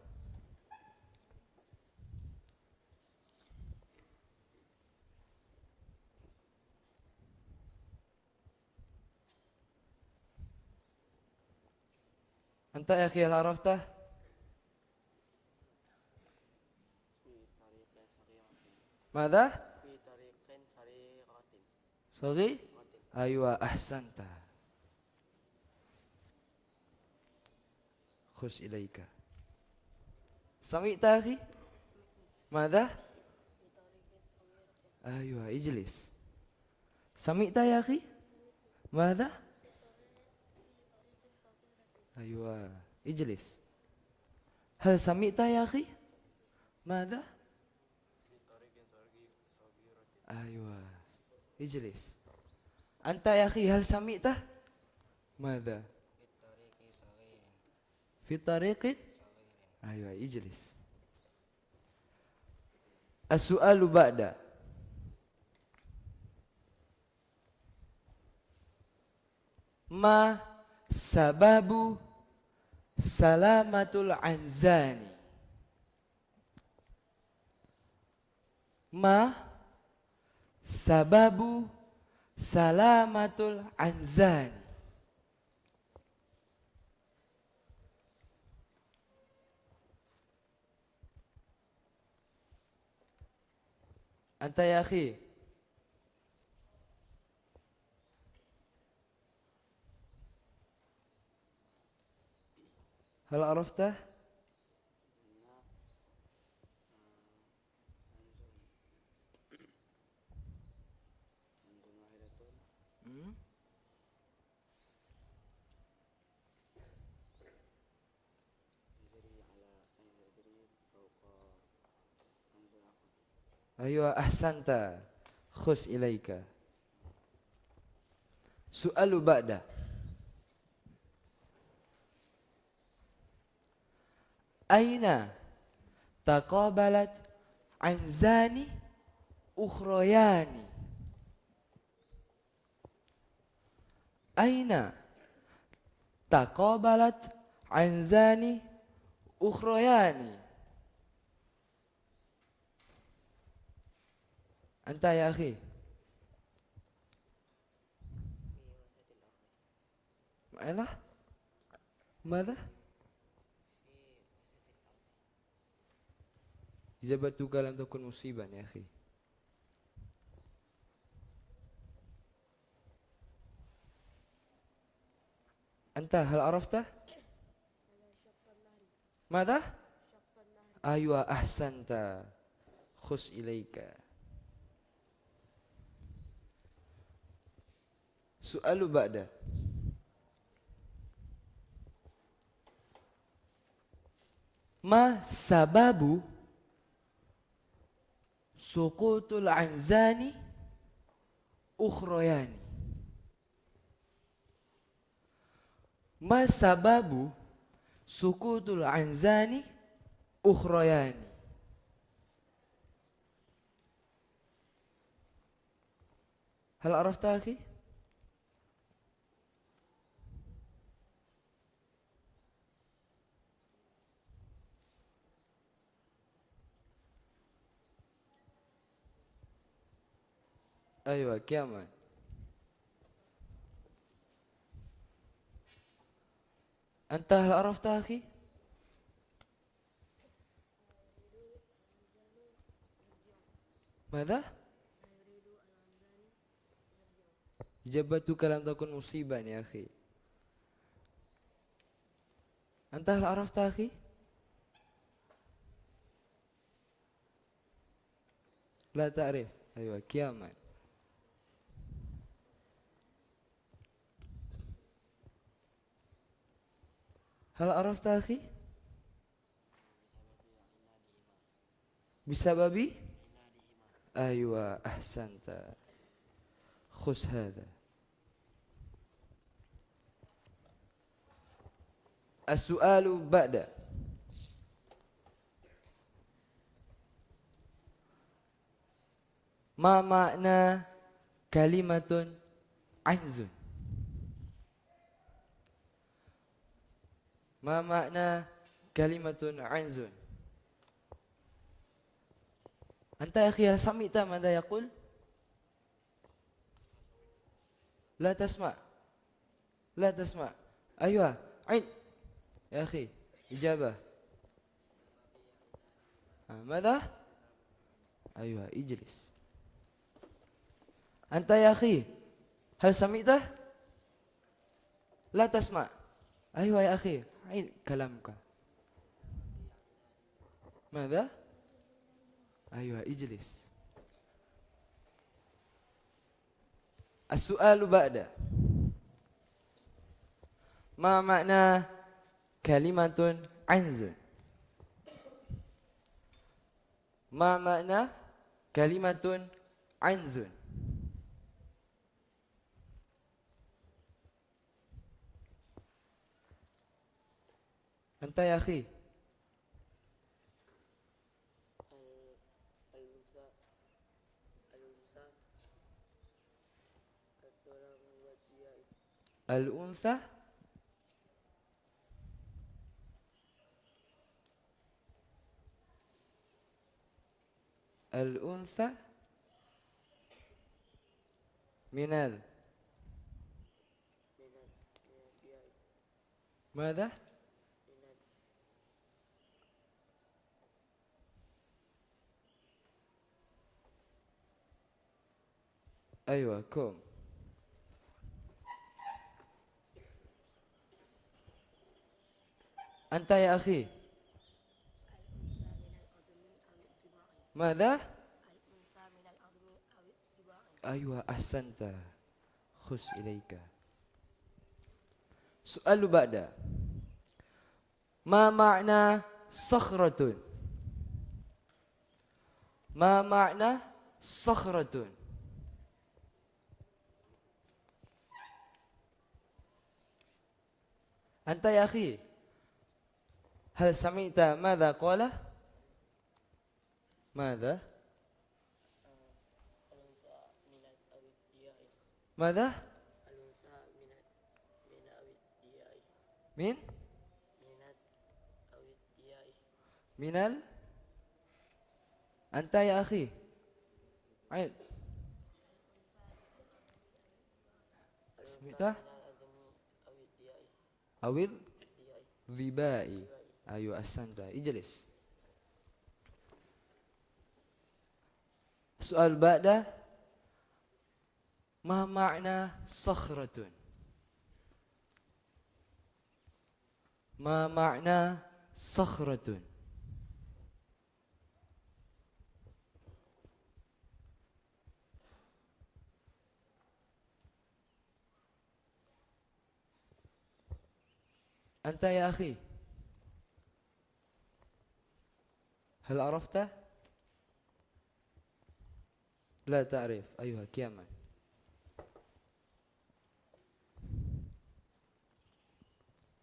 أنت يا أخي هل عرفته؟ في طريق صغيرة. ماذا؟ في طريق صغيرة. صغير؟ أيوة أحسنت. خش إليك. سمعت أخي؟ ماذا؟ أيوة اجلس. سمعت يا أخي؟ ماذا؟ أيوة اجلس. هل سمعت يا أخي؟ ماذا؟ أيوة اجلس. أنت يا أخي هل سمعت؟ ماذا؟ في طريق. أيوة اجلس. السؤال بعد: ما سبب سلامة العنزان؟ ما سبب سلامة العنزان؟ أنت يا أخي هل عرفته؟ Hmm? أيوة أحسنت خش إليك سؤال بعد أين تقابلت عنزان أخريان أين تقابلت عنزان أخريان أنت يا أخي ماذا؟ إجابتك لم تكن مصيبا يا أخي أنت هل عرفته؟ ماذا؟ أيوة أحسنت خش إليك سؤال بعد ما سبب سقوط العنزان أخريان ما سبب سقوط العنزان أخريان هل عرفت أخي؟ أيوة كمان أنت هل عرفت أخي؟ ماذا؟ إجابتك لم تكن مصيبا يا أخي أنت هل عرفت أخي؟ لا تعرف أيوة كمان هل عرفت أخي؟ بسبب أيوة أحسنت خذ هذا السؤال بعد ما معنى كلمة عنز ما معنى كلمة عنز أنت يا أخي هل سمعت ماذا يقول لا تسمع لا تسمع أيوة عين يا أخي إجابة ماذا أيوة اجلس أنت يا أخي هل سمعته لا تسمع أيوة يا أخي عين كلامك ماذا أيوة اجلس السؤال بعد ما معنى كلمة عنز ما معنى كلمة عنز أنت يا أخي الأنثى الأنثى من ماذا أيوة كوم. أنت يا أخي ماذا؟ أيوة أحسنت. خش إليك. سؤال بعد. ما معنى صخرة؟ ما معنى صخرة؟ أنت يا أخي هل سمعت ماذا قال؟ ماذا؟ ماذا؟ من؟ من أنت يا أخي عيد سمعت؟ أو الظباء. أيوة أحسنت. اجلس. سؤال بعد. ما معنى صخرة؟ ما معنى صخرة؟ أنت يا أخي هل عرفت؟ لا تعرف. أيها كيما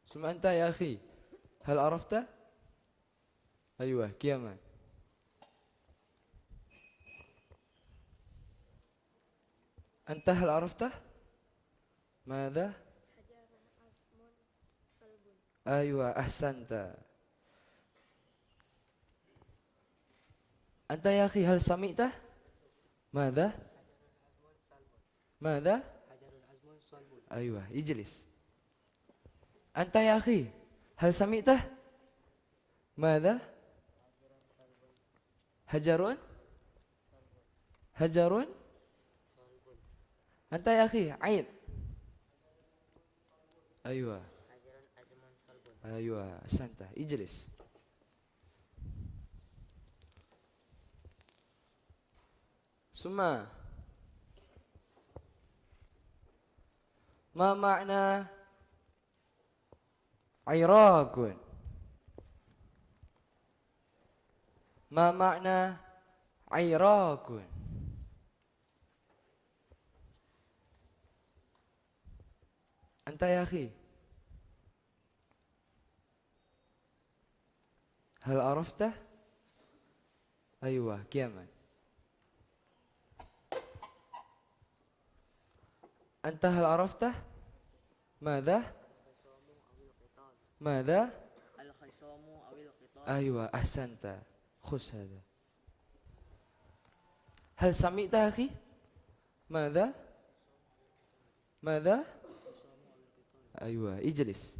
ثم أنت يا أخي هل عرفت؟ أيوة كيما أنت هل عرفت؟ ماذا؟ أيوة أحسنت. أنت يا أخي هل سمعت؟ ماذا؟ ماذا؟ أيوة اجلس. أنت يا أخي هل سمعت؟ ماذا؟ حجر؟ حجر؟ أنت يا أخي عين. أيوة أيوة أحسنت. اجلس. ثم ما معنى عراق؟ ما معنى عراق؟ أنت يا أخي هل عرفت؟ أيوة كيما أنت هل عرفت؟ ماذا؟ ماذا؟ الخصام أو القطار. أيوة أحسنت. خذ هذا. هل سمعت يا أخي؟ ماذا؟ ماذا؟ أيوة اجلس.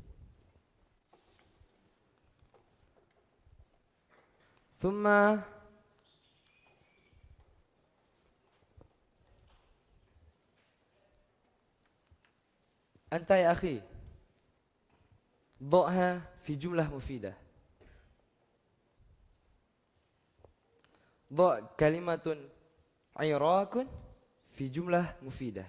ثم أنت يا أخي ضعها في جملة مفيدة. ضع كلمة عراق في جملة مفيدة.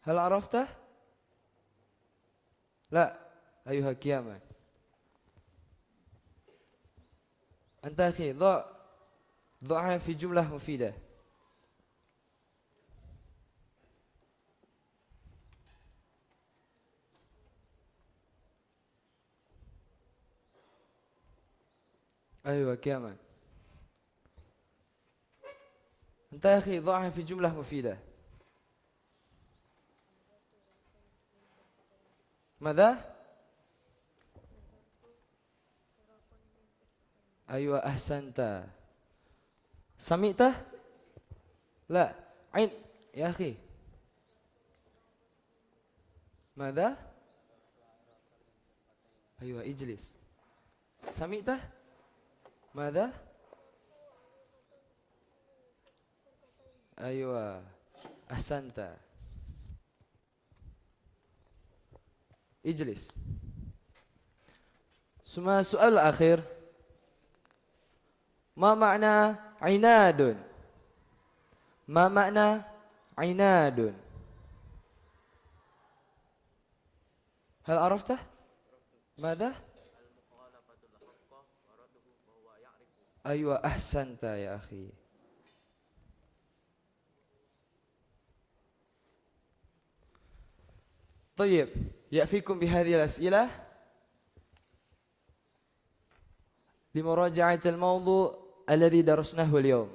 هل عرفته؟ لا. أيها كياما أنت أخي ضعها في جملة مفيدة. أيوة كياما أنت يا أخي ضعها في جملة مفيدة. ماذا؟ أيوة أحسنت. سمعته؟ لا. عين يا أخي ماذا؟ أيوة اجلس. سمعت؟ ماذا؟ أيوة أحسنت. اجلس. ثم السؤال الأخير، ما معنى عناد؟ ما معنى عناد؟ هل عرفته؟ ماذا؟ أيوة أحسنت يا أخي. طيب، يأفيكم بهذه الأسئلة لمراجعة الموضوع الذي درسناه اليوم،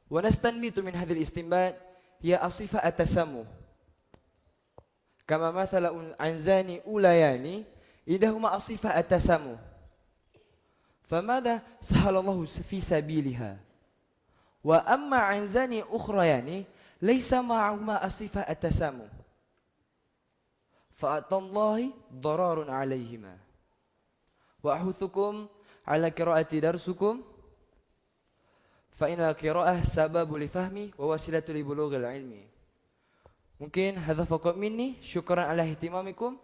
ونستنبط من هذه الاستنباط هي الصفة التسامح، كما مثل عنزان أوليان إنهما الصفة التسامح، فماذا سهل الله في سبيلها، وأما عنزان أخريان ليس معهما الصفة التسامح، فأتى الله ضرار عليهما. وأحثكم على قراءة درسكم، فإن القراءة سبب لفهم ووسيلة لبلوغ العلم. Mungkin hadza faqat minni, syukran ala ihtimamikum,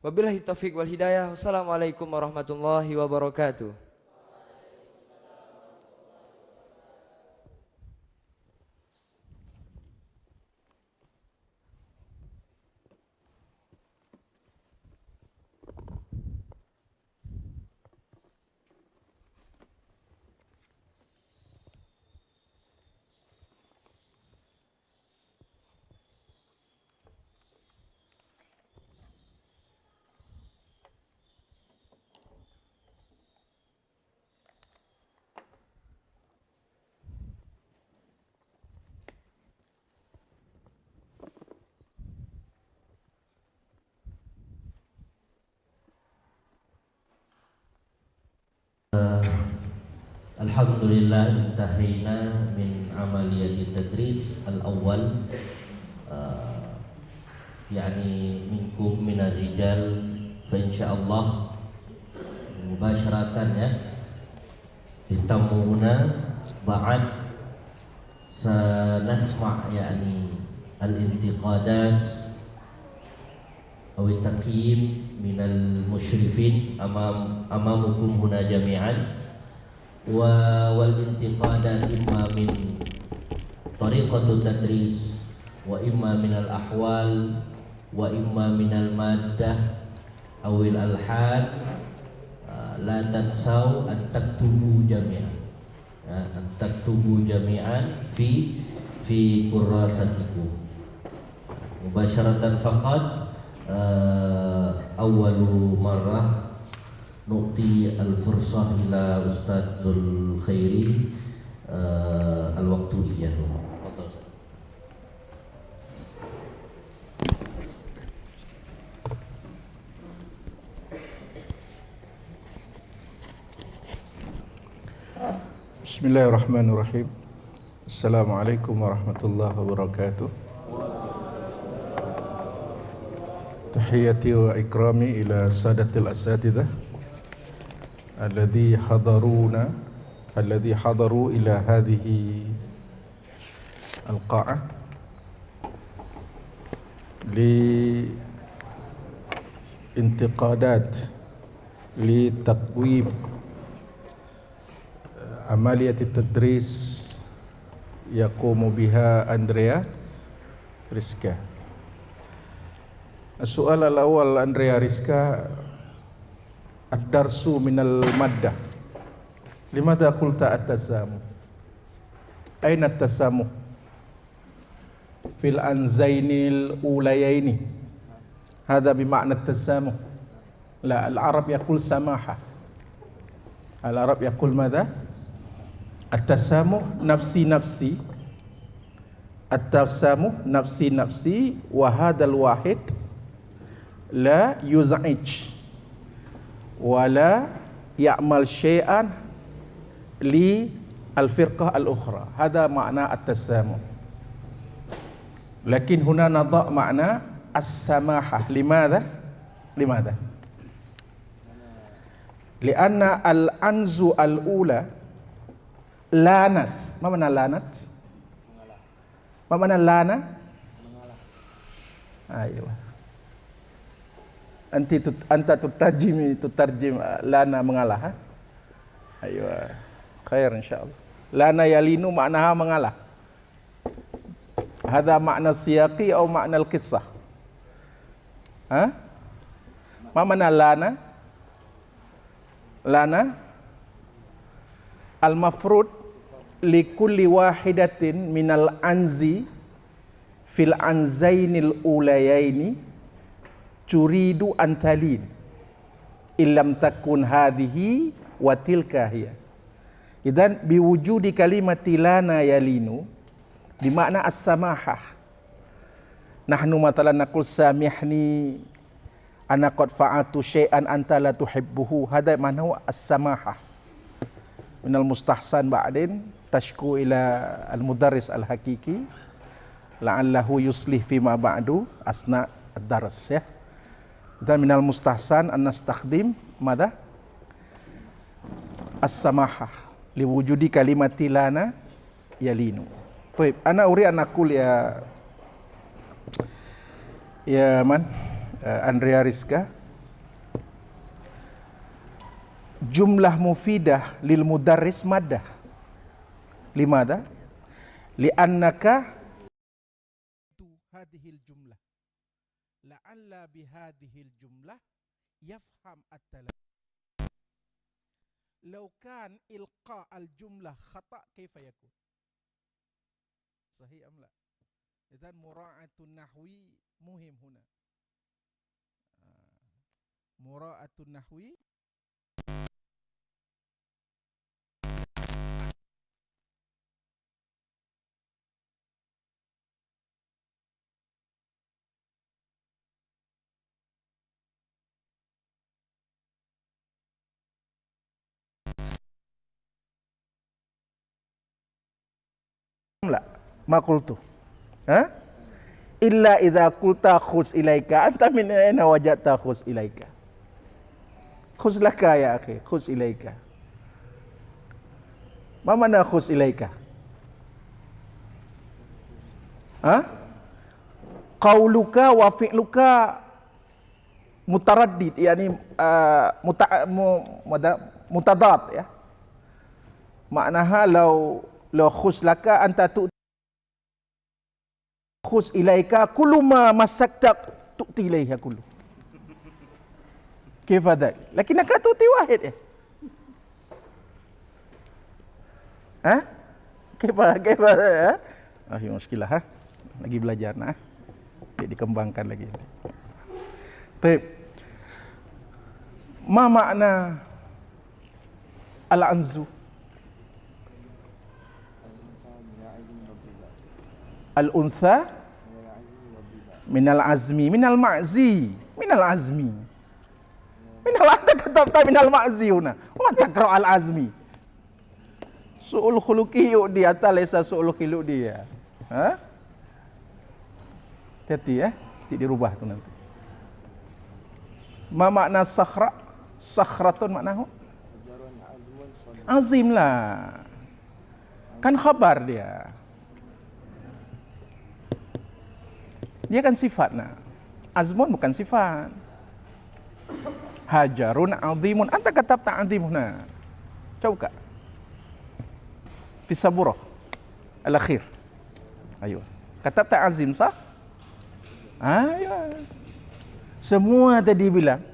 wabillahi taufiq wal hidayah. Wassalamualaikum warahmatullahi wabarakatuh. Alhamdulillah intahina min amaliyati tadris al-awwal, yani minkum minar rijal, fa insyaallah mubasharatan ya ditamuna ba'd sanasma' yani al-intiqadat aw at-taqyim min al-musyrifin amamukum huna jami'an, wal intiqadat imma min tariqatu tadris wa imma min al ahwal wa imma min al maddah awil alhad. La tansaw an taktubu jami'an, an taktubu jami'an fi kurasatikum mubasharatan faqat. Awwalu marrah nu'ti al-fursah ila Ustaz Zul Khairi al-waktu iyahu. Bismillahirrahmanirrahim. Assalamualaikum warahmatullahi wabarakatuh. Tahiyati wa ikrami ila sadatil asatidah alladhi hadaru ila hadhihi al-qa'ah li intiqadat li taqwim amaliyat tadris yaqumu biha Andrea Rizka. Soal al-awwal Andrea Rizka, ad-darsu minal maddah. Limadha qulta at-tasamuh? Aina at-tasamuh? Fil anzainil ulayaini. Hadha bima'na at-tasamuh. La, al-Arab yaqul samaha. Al-Arab yaqul madha? At-tasamuh nafsi nafsi. At-tasamuh nafsi nafsi wa hadal wahid la yuz'ij wala ya'mal syai'an li al-firqah al-ukhra. Hada makna at-tasamuh. Lakin huna nada' makna as-samahah. Limadha? Lianna al-anzu al-ula lanat. Ma mana lanat? Ma mana lana? Aywa. Anta tutarjim lana mengalah. Ha? Aywa. Khair insyaallah. Lana yalinu maknaha mengalah. Hadha makna siyaqi atau makna al-qissah? Ha? Ma mana lana? Lana al-mafrud li kulli wahidatin minal anzi fil anzainil ulayaini turidu antalin illam takun hadhihi wa tilka hiya. Idan biwujudi kalimati lana yalinu bimakna as-samahah. Nahnu matalan naqul samihni ana qad fa'atu syai'an anta la tuhibbuhu. Hada makna as-samahah. Minal mustahsan ba'din tashku ila al-mudarris al-hakiki la'allahu yuslih fima ba'du asna ad-dars ya. Dan minal mustahsan an nastakhdim madha as-samahah liwujudi kalimati lana yalinu. Baik, ana uri an aqul ya man Andrea Rizka, jumlah mufidah lil mudarris maddah. Limadha? Li'annaka hadhil jumlah la'alla bihadhil jumlah yafham at-talab. Law kan ilqa al-jumlah khata' kaifa yakun? Sahih am la? Idzan mura'atun nahwi muhim huna. Mura'atun nahwi la ma qultu ha illa idza qulta khus ilaika anta min aina wajadta khus ilaika khus laka ya akhi khus ilaika ma mana khus ilaika ha qauluka wa fi'luka mutaraddid yani mutadad ya maknaha law khus laka anta tu khus ilaika kullu ma masakta tu'ti ilaiha kullu kaifa dhak lakinaka tu'ti wahid ya ha kaifa ha masih muskilah ha lagi belajar nah dikembangkan lagi. Baik, ma makna al-anzu? Al-untha minal azmi minal ma'zi minal azmi minal anta katabta minal ma'zi huna wa taqra al azmi su'ul khuluqi yu'di hatta laysa su'ul khuluqi ya ha hati ya tidak dirubah tu nanti. Ma makna sakhra? Sakhratun maknahu azim lah kan khabar dia kan sifat nah. Azmun bukan sifat. Hajarun azimun. Anta katabta azimun. Nah. Coba. Fi saburah al-akhir. Ayo. Katabta azim sah? Ayo. Semua tadi bilang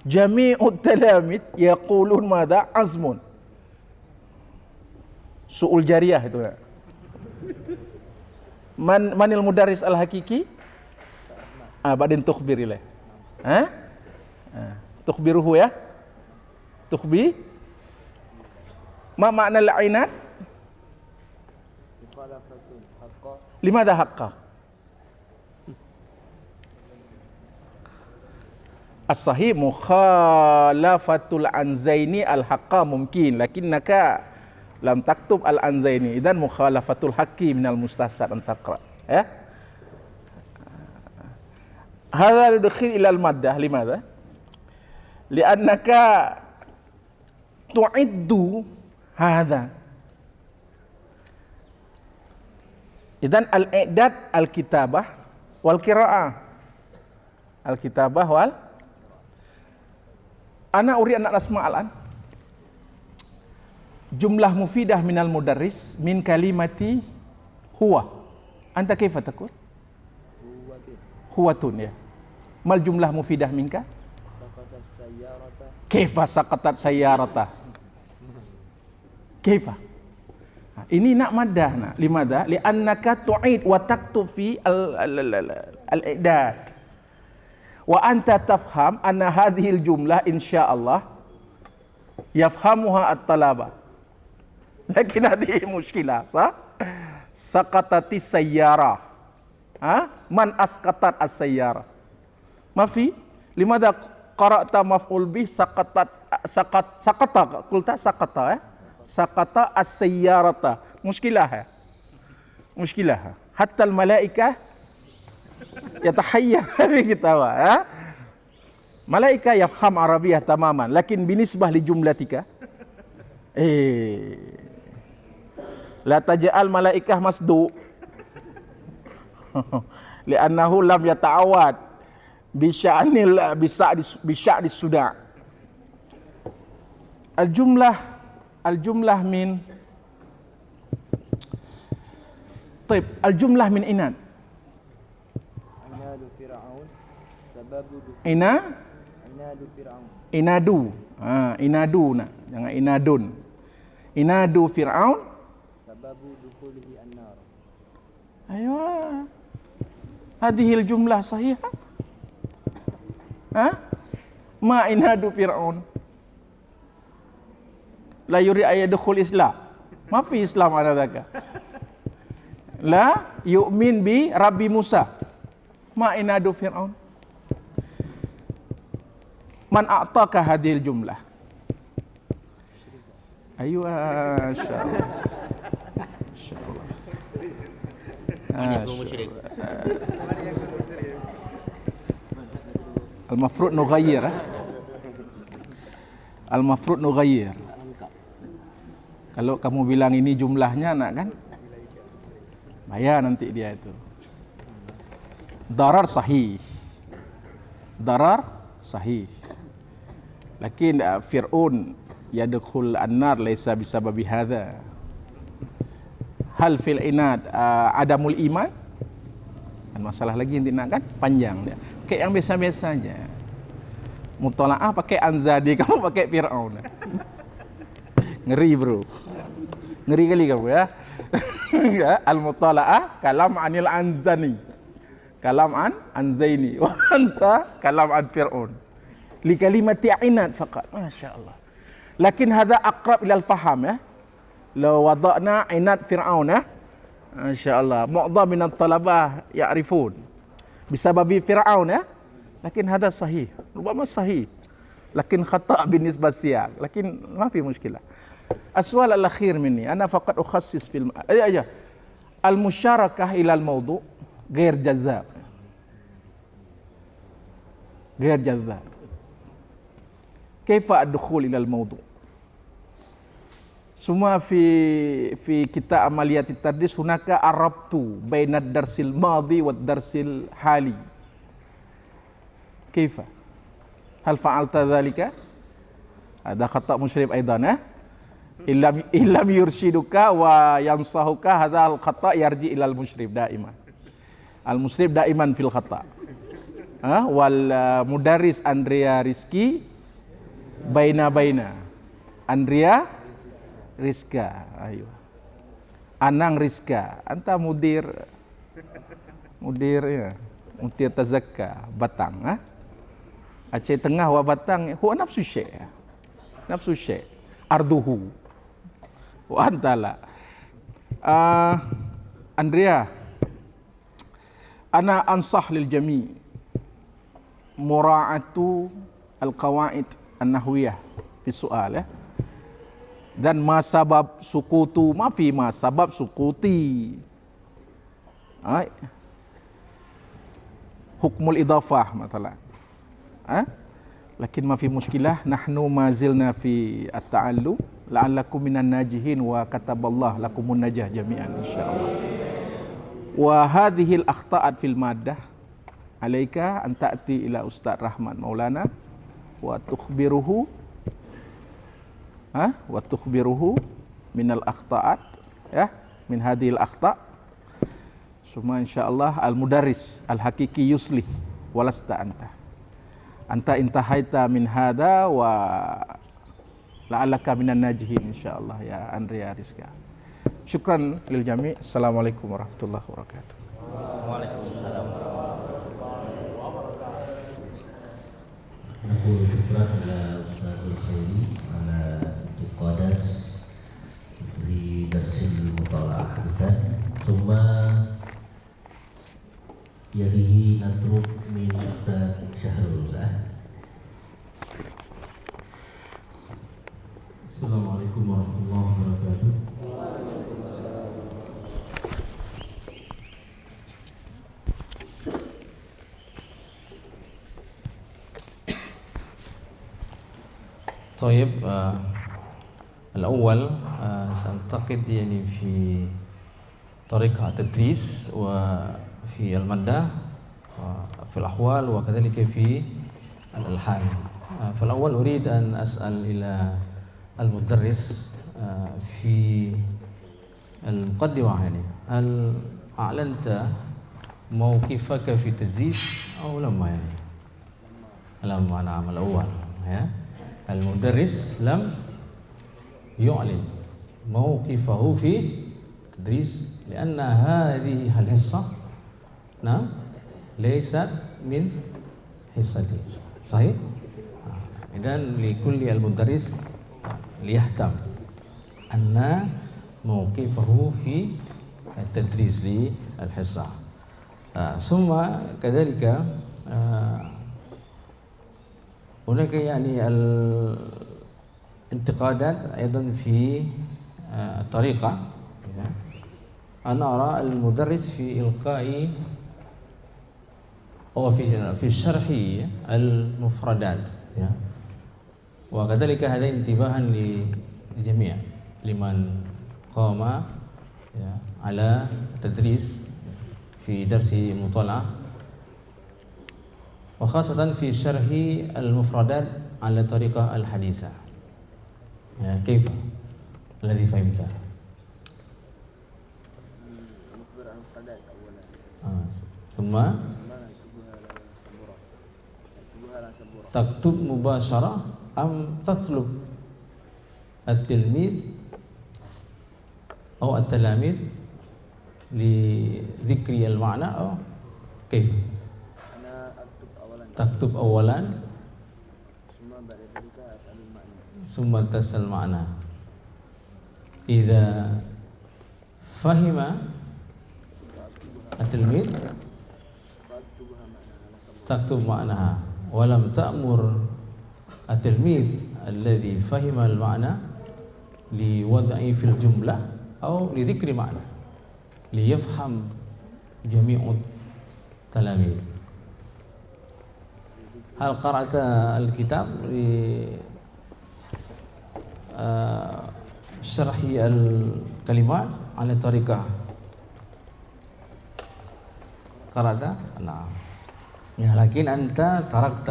jami'ut talamid yaqulun madha azmun. Su'ul jariyah itu. Manil mudarris al-hakiki? Badin tukhbir ilaih. Tukhbiruhu ya? Tukhbi? Ma makna al-ainat? Limadha haqqa? As-sahih mukhalafatul anzaini al-haqqa mungkin lakinnaka lam taktub al-anzaini idan mukhalafatul haqqi minal mustahsan an taqra ya. Hadha yudkhil ila al-maddah limadha? Li'annaka tu'iddu hadha. Idan al-i'dad al-kitabah wal qira'ah. Al-kitabah wal ana uri anak asma al-an. Jumlah mufidah minal mudarris min kalimati huwa. Anta kaifa taqul? Huwatun ya. Mal jumlah mufidah minka? Saqatat sayyarata. Kaifa saqatat sayyarata? Kaifa? Ini nak maddah nak. Limadha? Li'annaka tu'id wa taktub fi al-i'dad. Wa anta tafham anna hadhihi al-jumlah insyaallah yafhamuha at-talaba. Lakin hadhihi mushkilah, sah? Saqatati sayyara. Man asqatat as-sayyara? Ma fi? Limadha qara'ta maf'ul bih saqata qulta saqata saqata as-sayyarata. Mushkilah. Mushkilah. Hatta al-malaikah yatahayyar bi kitawa. Malaika yafham Arabiyah tamaman, lakin binisbah li jumlatika la taj'al malaikah masdu li'annahu lam yata'awad bi sya'nil bi sya'di suda'. Al-jumlah min طيب الجملة من إناد Inadu Fir'aun sababu Inadu Fir'aun. Inadu. Inadu nak. Jangan inadun. Inadu Fir'aun Sababu dukhulihi an-nar. أيوة هذه الجملة صحيحة. ما إناد فرعون لا يريد أن يدخل إسلام. ما في إسلام على ذاك. لا يؤمن برب موسى. ما إناد فرعون. من أعطاك هذه الجملة؟ أيوة إن شاء الله. Al-mafrud nughayyir. Al-mafrud nughayyir. Kalau kamu bilang ini jumlahnya nak kan? Bayar nanti dia itu. Darar sahih. Darar sahih. Lakin Fir'aun yadkhul an-nar laysa bisababi hadha. Hal fil inad adamul iman? Kan masalah lagi nanti nak kan? Panjang dia. Kayak yang biasa-biasa aja. Mutola'ah pakai Anzadi, kamu pakai Fir'aun. Ngeri bro. Ngeri kali kamu ya. Al-mutola'ah kalam anil anzani. Kalam an anzaini. Wa anta kalam an Fir'aun. Li kalimati inad faqat. Masya Allah. Lakin hadha aqrab ila al-faham ya. Law wada'na inad Fir'aun insyaallah mu'dham min at-talabah ya'rifun bisababi Fir'aun lakin hada sahih rubama sahih lakin khata' binisbah siyaq lakin ma fi mushkilah. As-su'al al-akhir minni ana faqat ukhassis fil al-musyarakah ila al-mawdu' ghair jazzab. Ghair jazzab. Kaifa ad-dukhul ila al-mawdu'? Semua fi kitab amaliyat tadris hunaka arabtu bainad darsil madhi wad darsil hali. Kaifa? Hal fa'alta dhalika? Ada khata' musyrif aidan illam yurshiduka wa yansahuka hadha al khata' yarji ila al musyrif daiman. Al musyrif daiman fil khata'. Wal mudarris Andrea Rizki baina Andrea Rizka, ayo. Anang Rizka, anta mudir ya, mudir tazakka Batang, Aceh Tengah wa Batang, huwa nafsu syai', arduhu, wa antala. Andrea, ana ansah lil jami' mura'atu al-qawaid an-nahwiyah fi su'al dan ma sabab sukutu ma fi ma sabab sukuti hukmul idafah مثلا لكن ما في مشكلة نحن ما زلنا في التعلم لعلكم من الناجحين وكتب الله لكم النجاح جميعا إن شاء الله. وهذه الأخطاء في المادة عليك أن تأتي إلى أستاذ رحمن مولانا وتخبره من الأخطاء من هذه الأخطاء ثم إن شاء الله المدرس الحقيقي يصلح ولست أنت انتهيت من هذا ولعلك من الناجحين إن شاء الله يا أندريا ريسكا. شكرا للجميع. السلام عليكم ورحمة الله وبركاته. Waalaikumsalam. Naqulu syukran ala Ustadzul Khairi ala intiqadat fi darsil mutala'ah kita. Thumma yalihi natruk min Ustadz Syahrul. Assalamualaikum warahmatullahi wabarakatuh. طيب الأول سأنتقد يعني في طريقة التدريس وفي المادة وفي الأحوال وكذلك في الألحان. فالأول أريد أن أسأل إلى المدرس في المقدمة يعني هل أعلنت موقفك في التدريس أو لما يعني؟ لما نعم الأول ya. المدرس لم يعلن موقفه في التدريس لأن هذه الحصة نعم ليست من حصتي صحيح؟ إذن لكل المدرس ليهتم أن موقفه في التدريس للحصة. ثم كذلك هناك يعني الانتقادات أيضا في الطريقة. أنا أرى المدرس في إلقاء أو في شرح المفردات وكذلك هذا انتباها للجميع لمن قام على التدريس في درس مطالعة وخاصة في شرح المفردات على الطريقة الحديثة. كيف الذي فهمته؟ نخبر عن المفردات أولا ثم نكتبها على سبورة. تكتب مباشرة أم تطلب التلميذ أو التلاميذ لذكر المعنى أو كيف؟ أنا أكتب أولا تكتب أولا ثم بعد ذلك أسأل المعنى. ثم تسأل المعنى. إذا فهم التلميذ فأكتبها معنا على سبورة. تكتب معناها ولم تأمر التلميذ الذي فهم المعنى لوضعه في الجملة أو لذكر معنى ليفهم جميع التلاميذ. هل قرأت الكتاب شرح الكلمات على طريقة قرأت؟ نعم. لكن أنت تركت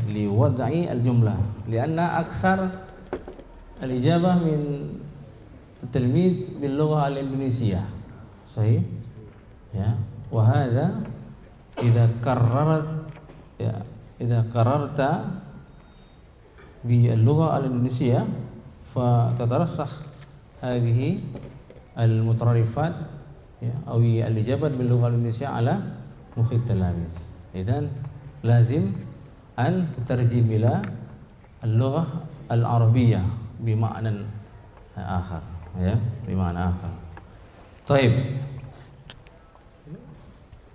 لوضع الجملة لأن أكثر الإجابة من التلميذ باللغة الإندونيسية صحيح؟ وهذا إذا قررت باللغة الإندونيسية فتترسخ هذه المترادفات أو الإجابة باللغة الإندونيسية على مخ التلاميذ. إذن لازم أن تترجم إلى اللغة العربية بمعنى آخر بمعنى آخر. طيب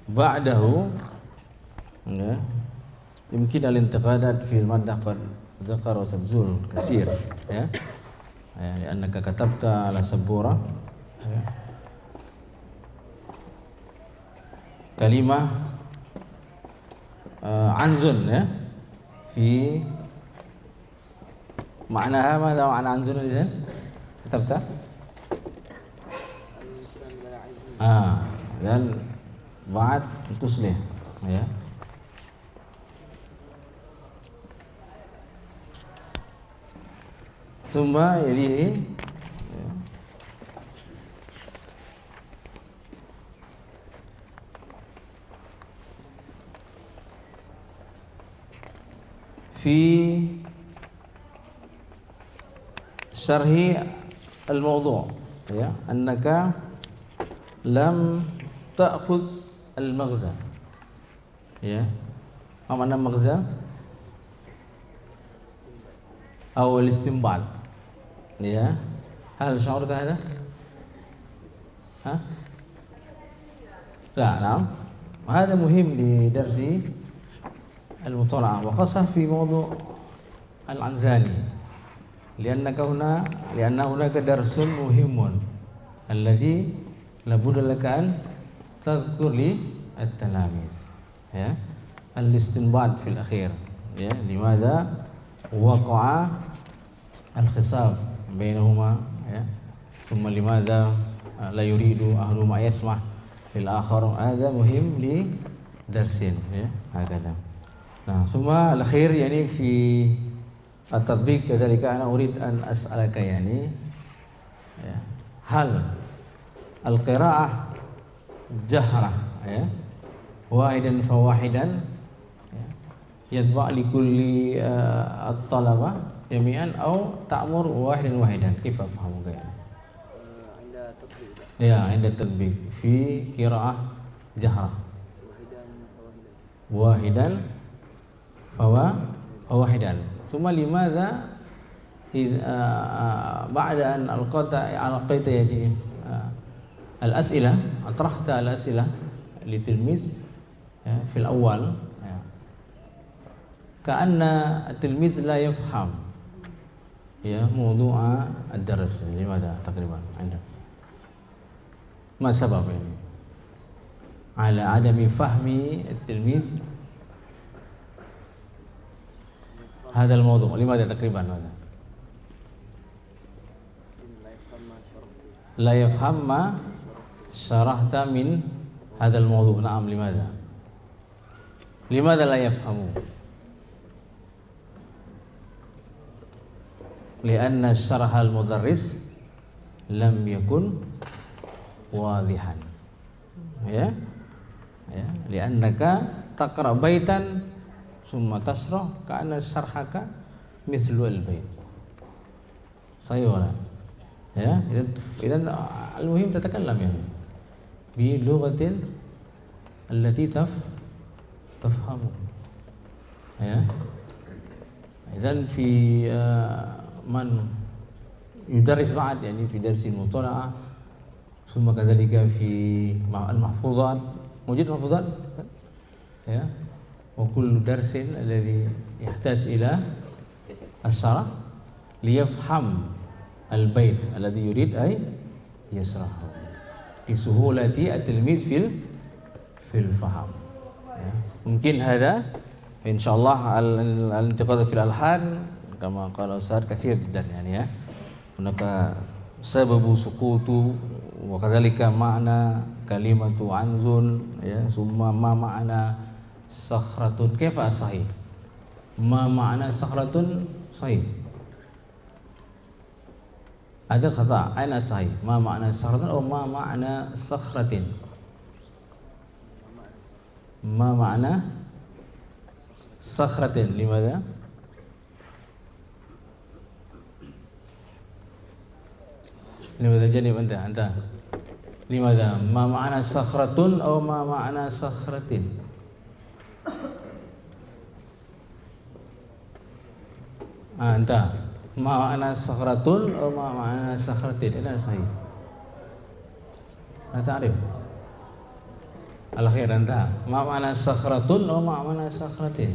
بعده يمكن الانتقادات في المادة قد ذكر أستاذ زول كثير لأنك كتبت على سبورة كلمة anzun ya. Fi ma'naha ma ma'na anzun di sana? Kitabta? Dan ba'd tuslih ya. Summa yalihi fi syarhi al-mawdu' ya, annaka lam ta'khudz al-maghza ya. Apa makna maghza? أو الاستنباط يا هل شعرت هذا؟ ها؟ لا نعم هذا مهم لدرس المطالعة وخاصة في موضوع العنزاني لأن هناك درس مهم الذي لابد لك أن تذكر للتلاميذ يا الاستنباط في الأخير يا لماذا وقع الخلاف بينهما ya. ثم لماذا لا يريد أحدهما يسمع للآخر هذا مهم لدرس ya هكذا. Nah, ثم الأخير يعني في التطبيق كذلك أنا أريد أن أسألك يعني هل القراءة جهرة واحدا فواحدا يتبع لكل الطلبة جميعا أو تأمر واحدا كيف أفهمك يعني؟ عند التطبيق في قراءة جهرة واحدا فواحدا ثم لماذا بعد أن ألقيت يعني الأسئلة أطرحت الأسئلة للتلميذ في الأول كأن التلميذ لا يفهم يا موضوع الدرس لماذا تقريبا عندك ما السبب يعني على عدم فهم التلميذ هذا الموضوع لماذا تقريبا ماذا لا يفهم ما شرحت من هذا الموضوع نعم لماذا لا يفهمون لأن شرح المدرس لم يكن واضحا ya لأنك تقرأ بيتا ثم تشرح كأن شرحك مثل البيت صحيح ولا ya إذن المهم تتكلم يعني بلغة التي تفهم ya إذن في من يدرس بعد يعني في درس المطالعة ثم كذلك في المحفوظات موجود محفوظات ya وكل درس الذي يحتاج إلى الشرح ليفهم البيت الذي يريد أن يشرحه لسهولة التلميذ في الفهم ya. Mungkin هذا إن شاء الله الانتقاد في الألحان كما قال أستاذ كثير جدا يعني ya هناك سبب سقوط وكذلك معنى كلمة عنزون ya ثم ما معنى صخرة كيف صحيح ما معنى صخرة صحيح ada kata أين صحيح ما معنى صخرة أو ما معنى صخرة ما معنى صخرة لماذا جانب أنت لماذا ما معنى صخرة أو ما معنى صخرة أنت ما معنى صخرة أو ما معنى صخرة لا صحيح لا تعرف الأخير أنت ما معنى صخرة أو ما معنى صخرة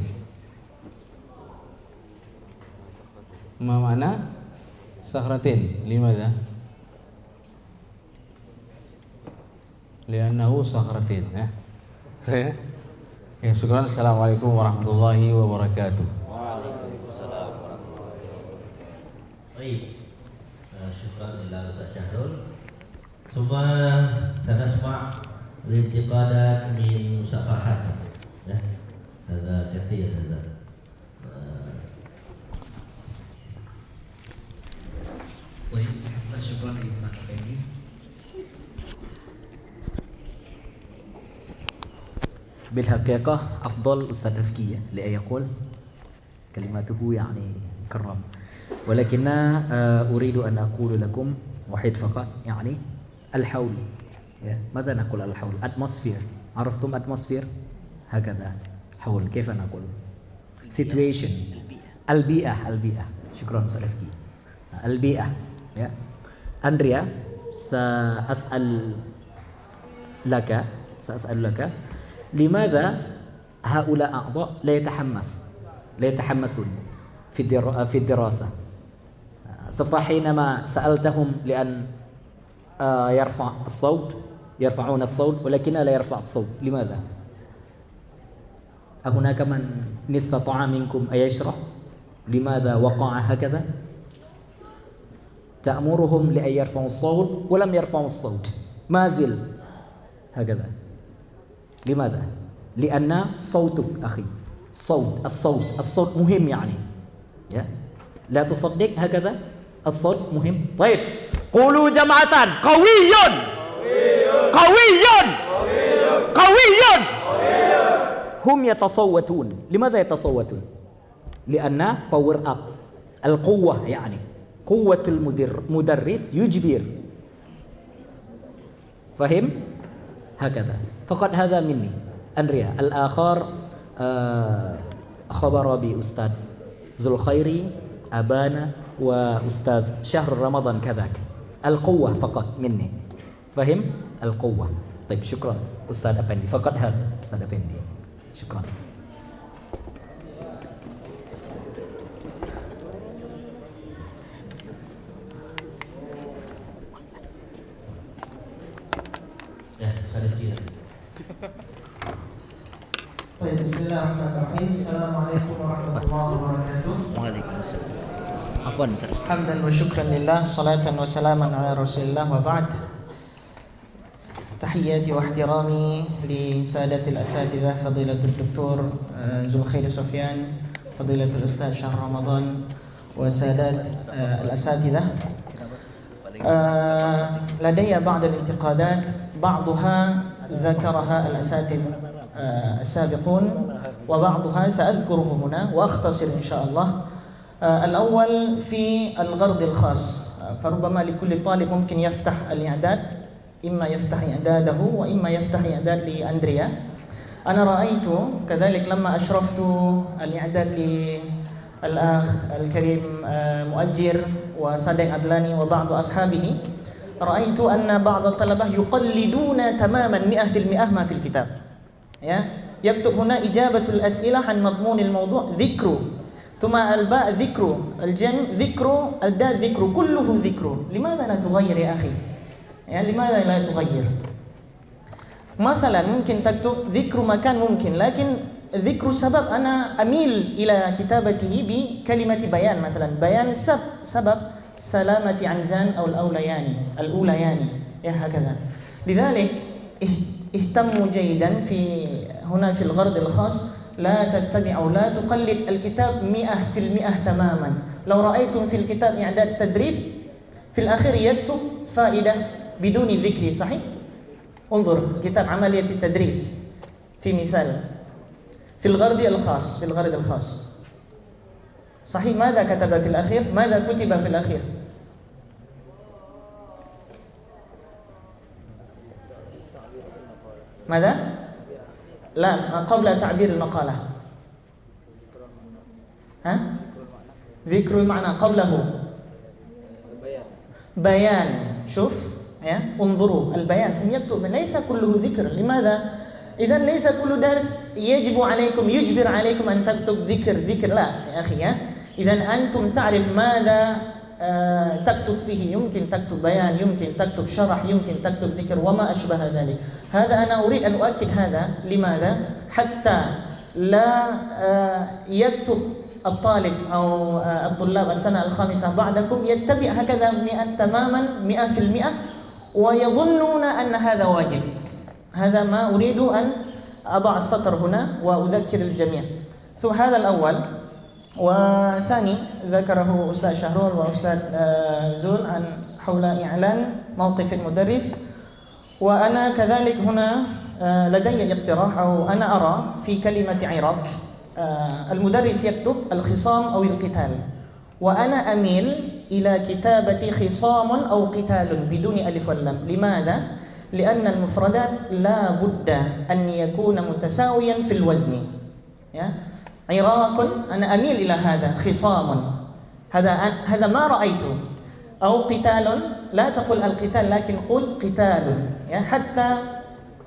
ما معنى صخرة لماذا لأنه صخرة Ya, syukran. Assalamualaikum warahmatullahi wabarakatuh. Baik, syukran lillah Ustaz Syahrul. Semua sanasma' lintiqadat min musafahat. Ya, ada kathir ada. Baik, syukran Ustaz Effendi. بالحقيقة أفضل أستاذ رفكية لأن يقول كلماته يعني كرم، ولكن أريد أن أقول لكم واحد فقط، يعني الحول. ماذا نقول الحول؟ atmosphere. عرفتم atmosphere؟ هكذا حول. كيف نقول؟ situation. البيئة. شكرا أستاذ رفكي. البيئة. أندريا، سأسأل لك لماذا هؤلاء أعضاء لا يتحمسون في الدراسة؟ صفا حينما سألتهم لأن يرفعون الصوت ولكن لا يرفع الصوت، لماذا؟ هناك من استطاع منكم أن يشرح لماذا وقع هكذا؟ تأمرهم لأن يرفعوا الصوت ولم يرفعوا الصوت، ما زل هكذا. لماذا؟ لأن صوتك أخي، الصوت مهم يعني. لا تصدق هكذا، الصوت مهم. طيب قولوا جماعة قوي. هم يتصوتون. لماذا يتصوتون؟ لأن power up، القوة يعني قوة المدرس يجبر. فهم؟ هكذا فقط. هذا مني. أندريا الآخر خبر بأستاذ ذو الخيري أبانا وأستاذ شهر رمضان كذاك. القوة فقط مني. فهم؟ القوة. طيب شكرا أستاذ أفندي. فقط هذا أستاذ أفندي. شكرا. Bismillahirrahmanirrahim. Assalamualaikum warahmatullahi wabarakatuh. Waalaikumsalam. Afwan Ustaz. Hamdan wa syukran lillah, salatan wa salaman ala rasulillah, wa ba'd. Tahiyyati wa ihtirami li sadatil asatidzah fadilatul doktor Zulkhair Sufyan, fadilatul ustaz Syahr Ramadan, wa sadat al-asatidzah. لدي بعض الانتقادات بعضها ذكرها الأساتذة السابقون وبعضها سأذكره هنا وأختصر إن شاء الله. الأول في الغرض الخاص، فربما لكل طالب ممكن يفتح الإعداد، إما يفتح إعداده وإما يفتح إعداد لأندريا. أنا رأيت كذلك لما أشرفت الإعداد للأخ الكريم مؤجر وصديق عدلاني وبعض أصحابه، رأيت أن بعض الطلبة يقلدون تماما 100% ما في الكتاب. يكتب هنا إجابة الأسئلة عن مضمون الموضوع ذكر، ثم الباء ذكر، الجمع ذكر، الدال ذكر، كله ذكر. لماذا لا تغير يا أخي؟ لماذا لا تغير؟ مثلا ممكن تكتب ذكر مكان ممكن، لكن ذكر سبب أنا أميل إلى كتابته بكلمة بيان، مثلا بيان سبب سلامة عنزان أو الأوليان هكذا. لذلك اهتموا جيدا هنا في الغرض الخاص، لا تتبع أو لا تقلد الكتاب 100% تماما. لو رأيتم في الكتاب إعداد تدريس في الأخير يكتب فائدة بدون ذكر، صحيح؟ انظر كتاب عملية التدريس في مثال في الغرض الخاص صحيح، ماذا كتب في الأخير؟ ماذا كتب في الأخير؟ ماذا؟ لا، قبل تعبير المقالة. ذكر المعنى قبله بيان. شوف انظروا البيان، هم يكتب ليس كله ذكر. لماذا؟ إذا ليس كل درس يجبر عليكم أن تكتب ذكر، لا يا أخي. إذا أنتم تعرف ماذا تكتب فيه، يمكن تكتب بيان، يمكن تكتب شرح، يمكن تكتب ذكر وما أشبه ذلك. هذا أنا أريد أن أؤكد هذا. لماذا؟ حتى لا يكتب الطالب أو الطلاب السنة الخامسة بعدكم يتبع هكذا تماما 100% ويظنون أن هذا واجب. هذا ما أريد أن أضع السطر هنا وأذكر الجميع. هذا الأول. وثاني ذكره أستاذ شهرول وأستاذ زول عن حول إعلان موقف المدرس، وأنا كذلك هنا لدي اقتراح أو أنا أرى في كلمة عراق المدرس يكتب الخصام أو القتال، وأنا أميل إلى كتابة خصام أو قتال بدون ألف واللام. لماذا؟ لأن المفردات لا بد أن يكون متساويا في الوزن. عراق أنا أميل إلى هذا، خصام هذا ما رأيته، أو قتال لا تقل القتال لكن قل قتال، حتى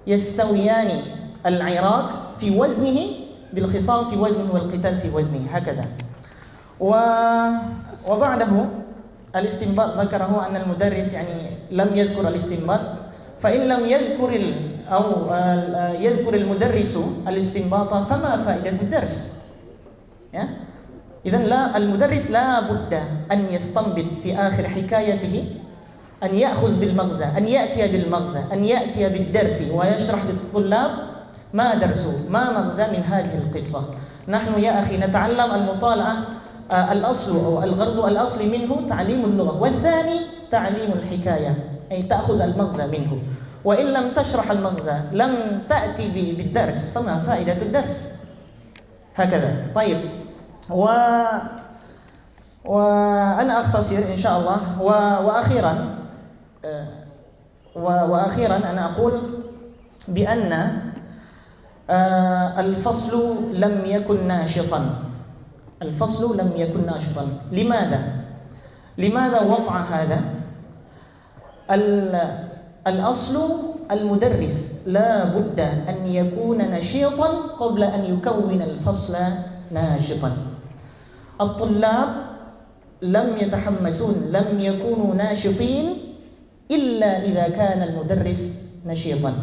يستويان العراق في وزنه بالخصام في وزنه والقتال في وزنه هكذا. وبعده الاستنباط ذكره أن المدرس لم يذكر الاستنباط، فإن لم يذكر يذكر المدرس الاستنباط فما فائدة الدرس؟ إذن لا، المدرس لا بد أن يستنبط في آخر حكايته، أن يأخذ بالمغزى، أن يأتي بالمغزى، أن يأتي بالدرس ويشرح للطلاب ما درسوا، ما مغزى من هذه القصة. نحن يا أخي نتعلم المطالعة، الأصل أو الغرض الأصلي منه تعليم اللغة، والثاني تعليم الحكاية، أي تأخذ المغزى منه. وإن لم تشرح المغزى لم تأتي بالدرس فما فائدة الدرس؟ هكذا. طيب، وأنا أختصر إن شاء الله. وأخيرا أنا أقول بأن الفصل لم يكن ناشطا. الفصل لم يكن ناشطا. لماذا وقع هذا؟ الأصل المدرس لا بد أن يكون نشيطا قبل أن يكون الفصل ناشطا. الطلاب لم يتحمسون، لم يكونوا ناشطين إلا إذا كان المدرس نشيطا.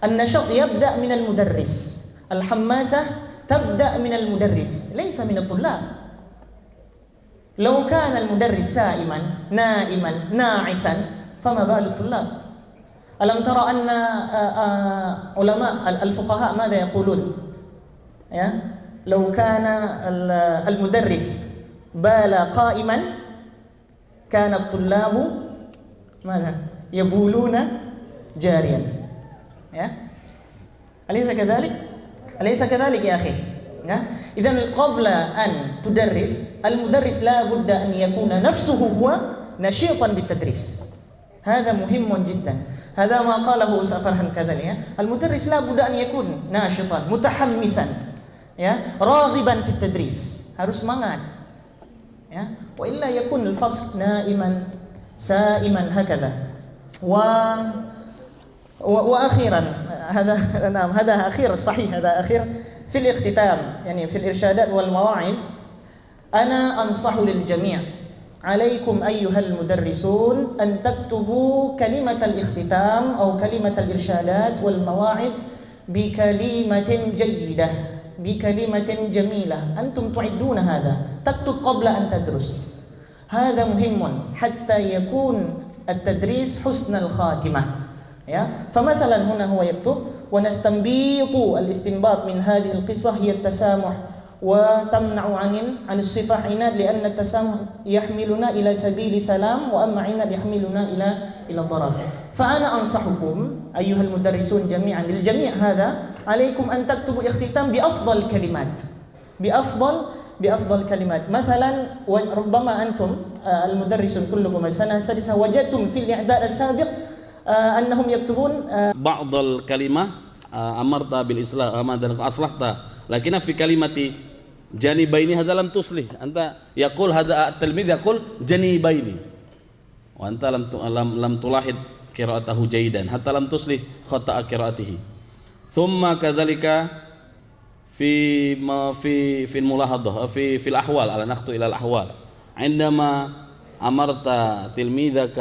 النشاط يبدأ من المدرس، الحماسة تبدأ من المدرس ليس من الطلاب. لو كان المدرس سائما نائما ناعسا فما بال الطلاب؟ ألم ترى أن علماء الفقهاء ماذا يقولون؟ لو كان المدرس بال قائما كان الطلاب ماذا؟ يبولون جاريا. أليس كذلك؟ أليس كذلك يا أخي؟ إذن قبل أن تدرس المدرس لا بد أن يكون نفسه هو نشيطا بالتدريس. هذا مهم جدا. هذا ما قاله أستاذ فرحان كذلك. المدرس لا بد أن يكون ناشطا متحمسا، راغبا في التدريس، harus semangat. وإلا يكون الفصل نائما سائما هكذا. وأخيرا هذا أخير صحيح، هذا أخير في الاختتام، في الإرشادات والمواعظ. أنا أنصح للجميع، عليكم أيها المدرسون أن تكتبوا كلمة الاختتام أو كلمة الإرشادات والمواعظ بكلمة جيدة، بكلمة جميلة. أنتم تعدون هذا، تكتب قبل أن تدرس. هذا مهم حتى يكون التدريس حسن الخاتمة. فمثلا هنا هو يكتب: ونستنبط الاستنباط من هذه القصة هي التسامح، وتمنع عن الصفة عناد، لأن التسامح يحملنا إلى سبيل سلام، وأما عناد يحملنا إلى ضرر. فأنا أنصحكم أيها المدرسون جميعا، للجميع هذا، عليكم أن تكتبوا اختتام بأفضل كلمات، بأفضل كلمات. مثلا ربما أنتم المدرسون كلكم السنة السادسة وجدتم في الإعداد السابق أنهم يكتبون بعض الكلمة أمرت بالإصلاح أصلحت، لكن في كلمة جانبين هذا لم تصلح. أنت يقول هذا التلميذ يقول جانبين، وأنت لم تلاحظ قراءته جيدا حتى لم تصلح خطأ قراءته. ثم كذلك في الملاحظة في الأحوال، على نخطو إلى الأحوال، عندما أمرت تلميذك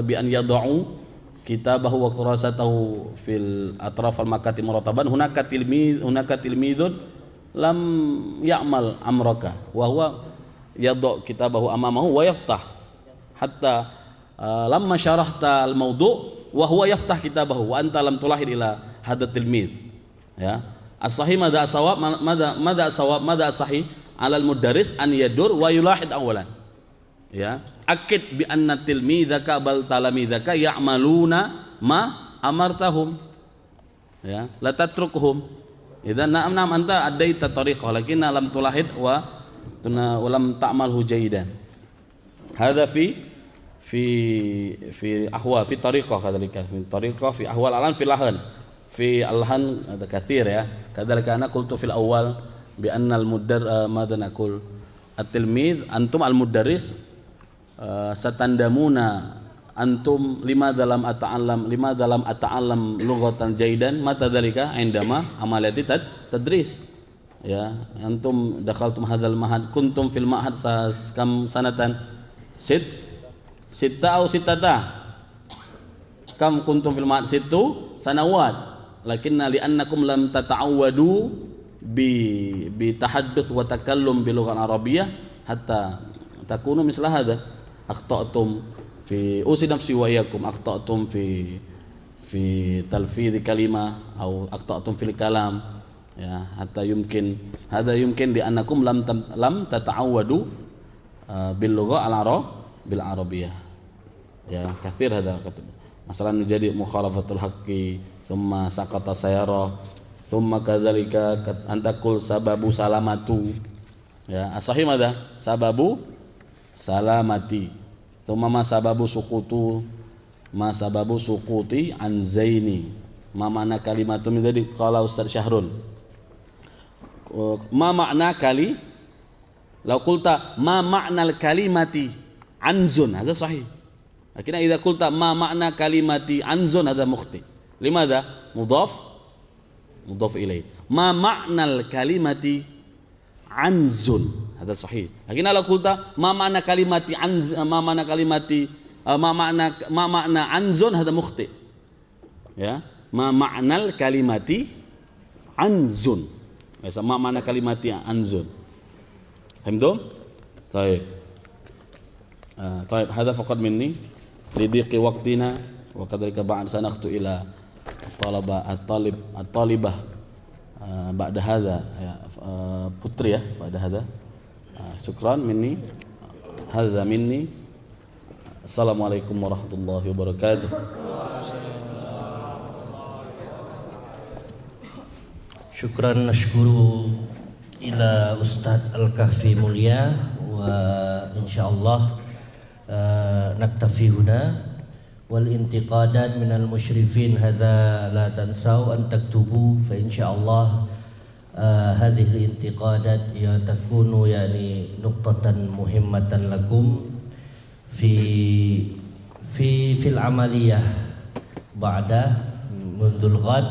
بأن يضعوا kitabahu wa kurasatahu fil atraf al makati murataban hunaka tilmidun lam ya'mal amraka wa huwa yadha kitabahu amamahu wa yaftah hatta lamma syarahta al mawdu' wa huwa yaftah kitabahu wa anta lam tulahid ila hadha tilmid ya as-sahih madha as-sawab madha as-sahih 'ala al-mudarris an yadur wa yulahid awalan ya akid bi anna tilmidaka bal talamidaka ya'maluna ma amartahum ya la tatrukhum idzan na'am anta adaita tariqah lakinna lam tulahid wa lam ta'malhu jayidan hadha fi ahwal fi tariqah kadzalika fi tariqah fi ahwal alan fi lahan fi alhan ada kathir ya kadzalika ana qultu fil awal bi anna madha naqul at-tilmid antum al-mudarris satandamuna antum lima dalam ata'allam lughatan jaidan mata dzalika indama amaliyati tadris ya antum dakhaltum hadzal mahad kuntum fil ma'had kam sanatan sitta au sittata kam kuntum fil ma'had sittu sanawat lakinna li'annakum lam tata'awwadu bi tahadduts wa takallum bil lughah arabiyyah hatta takunu misla hadha akhta'tum fi usi nafsi wa iyyakum akhta'tum fi talfidh kalimah atau akhta'tum fil kalam ya hatta yumkin hadha yumkin bi annakum lam tata'awwadu bil lughah bil arabiyyah ya kathir hadha masalan menjadi mukhalafatul haqqi thumma saqata sayara thumma kadzalika antakul sababu salamatu ya as-sahih madha sababu salamati thumma ma sababu suquti an zaini ma makna kalimatun menjadi qala Ustaz Syahrun ma makna kali law qulta ma makna kalimati anzun hadha sahih lakin idza qulta ma makna kalimati anzun hadha mukhti limadha mudhaf ilaih ma makna kalimati anzun hadha sahih lakin law qulta ma makna kalimati ma makna anzun hadha mukhti ya ma makna kalimati anzun ya ma makna kalimati anzun fahimtum baik طيب هذا فقط مني لضيق وقتنا وكذلك بعد سنخطو إلى الطالبة بعد هذا putri ya بعد هذا syukran minni hadza minni assalamualaikum warahmatullahi wabarakatuh syukran nashkuru ila Ustadz Al-Kahfi Mulia wa insyaallah naktafi huna wal intiqadat minal musyrifin hadza la tansau an taktubu fa insyaallah hadhihi al-intiqadat ya takunu yani nuqtatan muhimmatan lakum fil amaliyah ba'da mundul ghad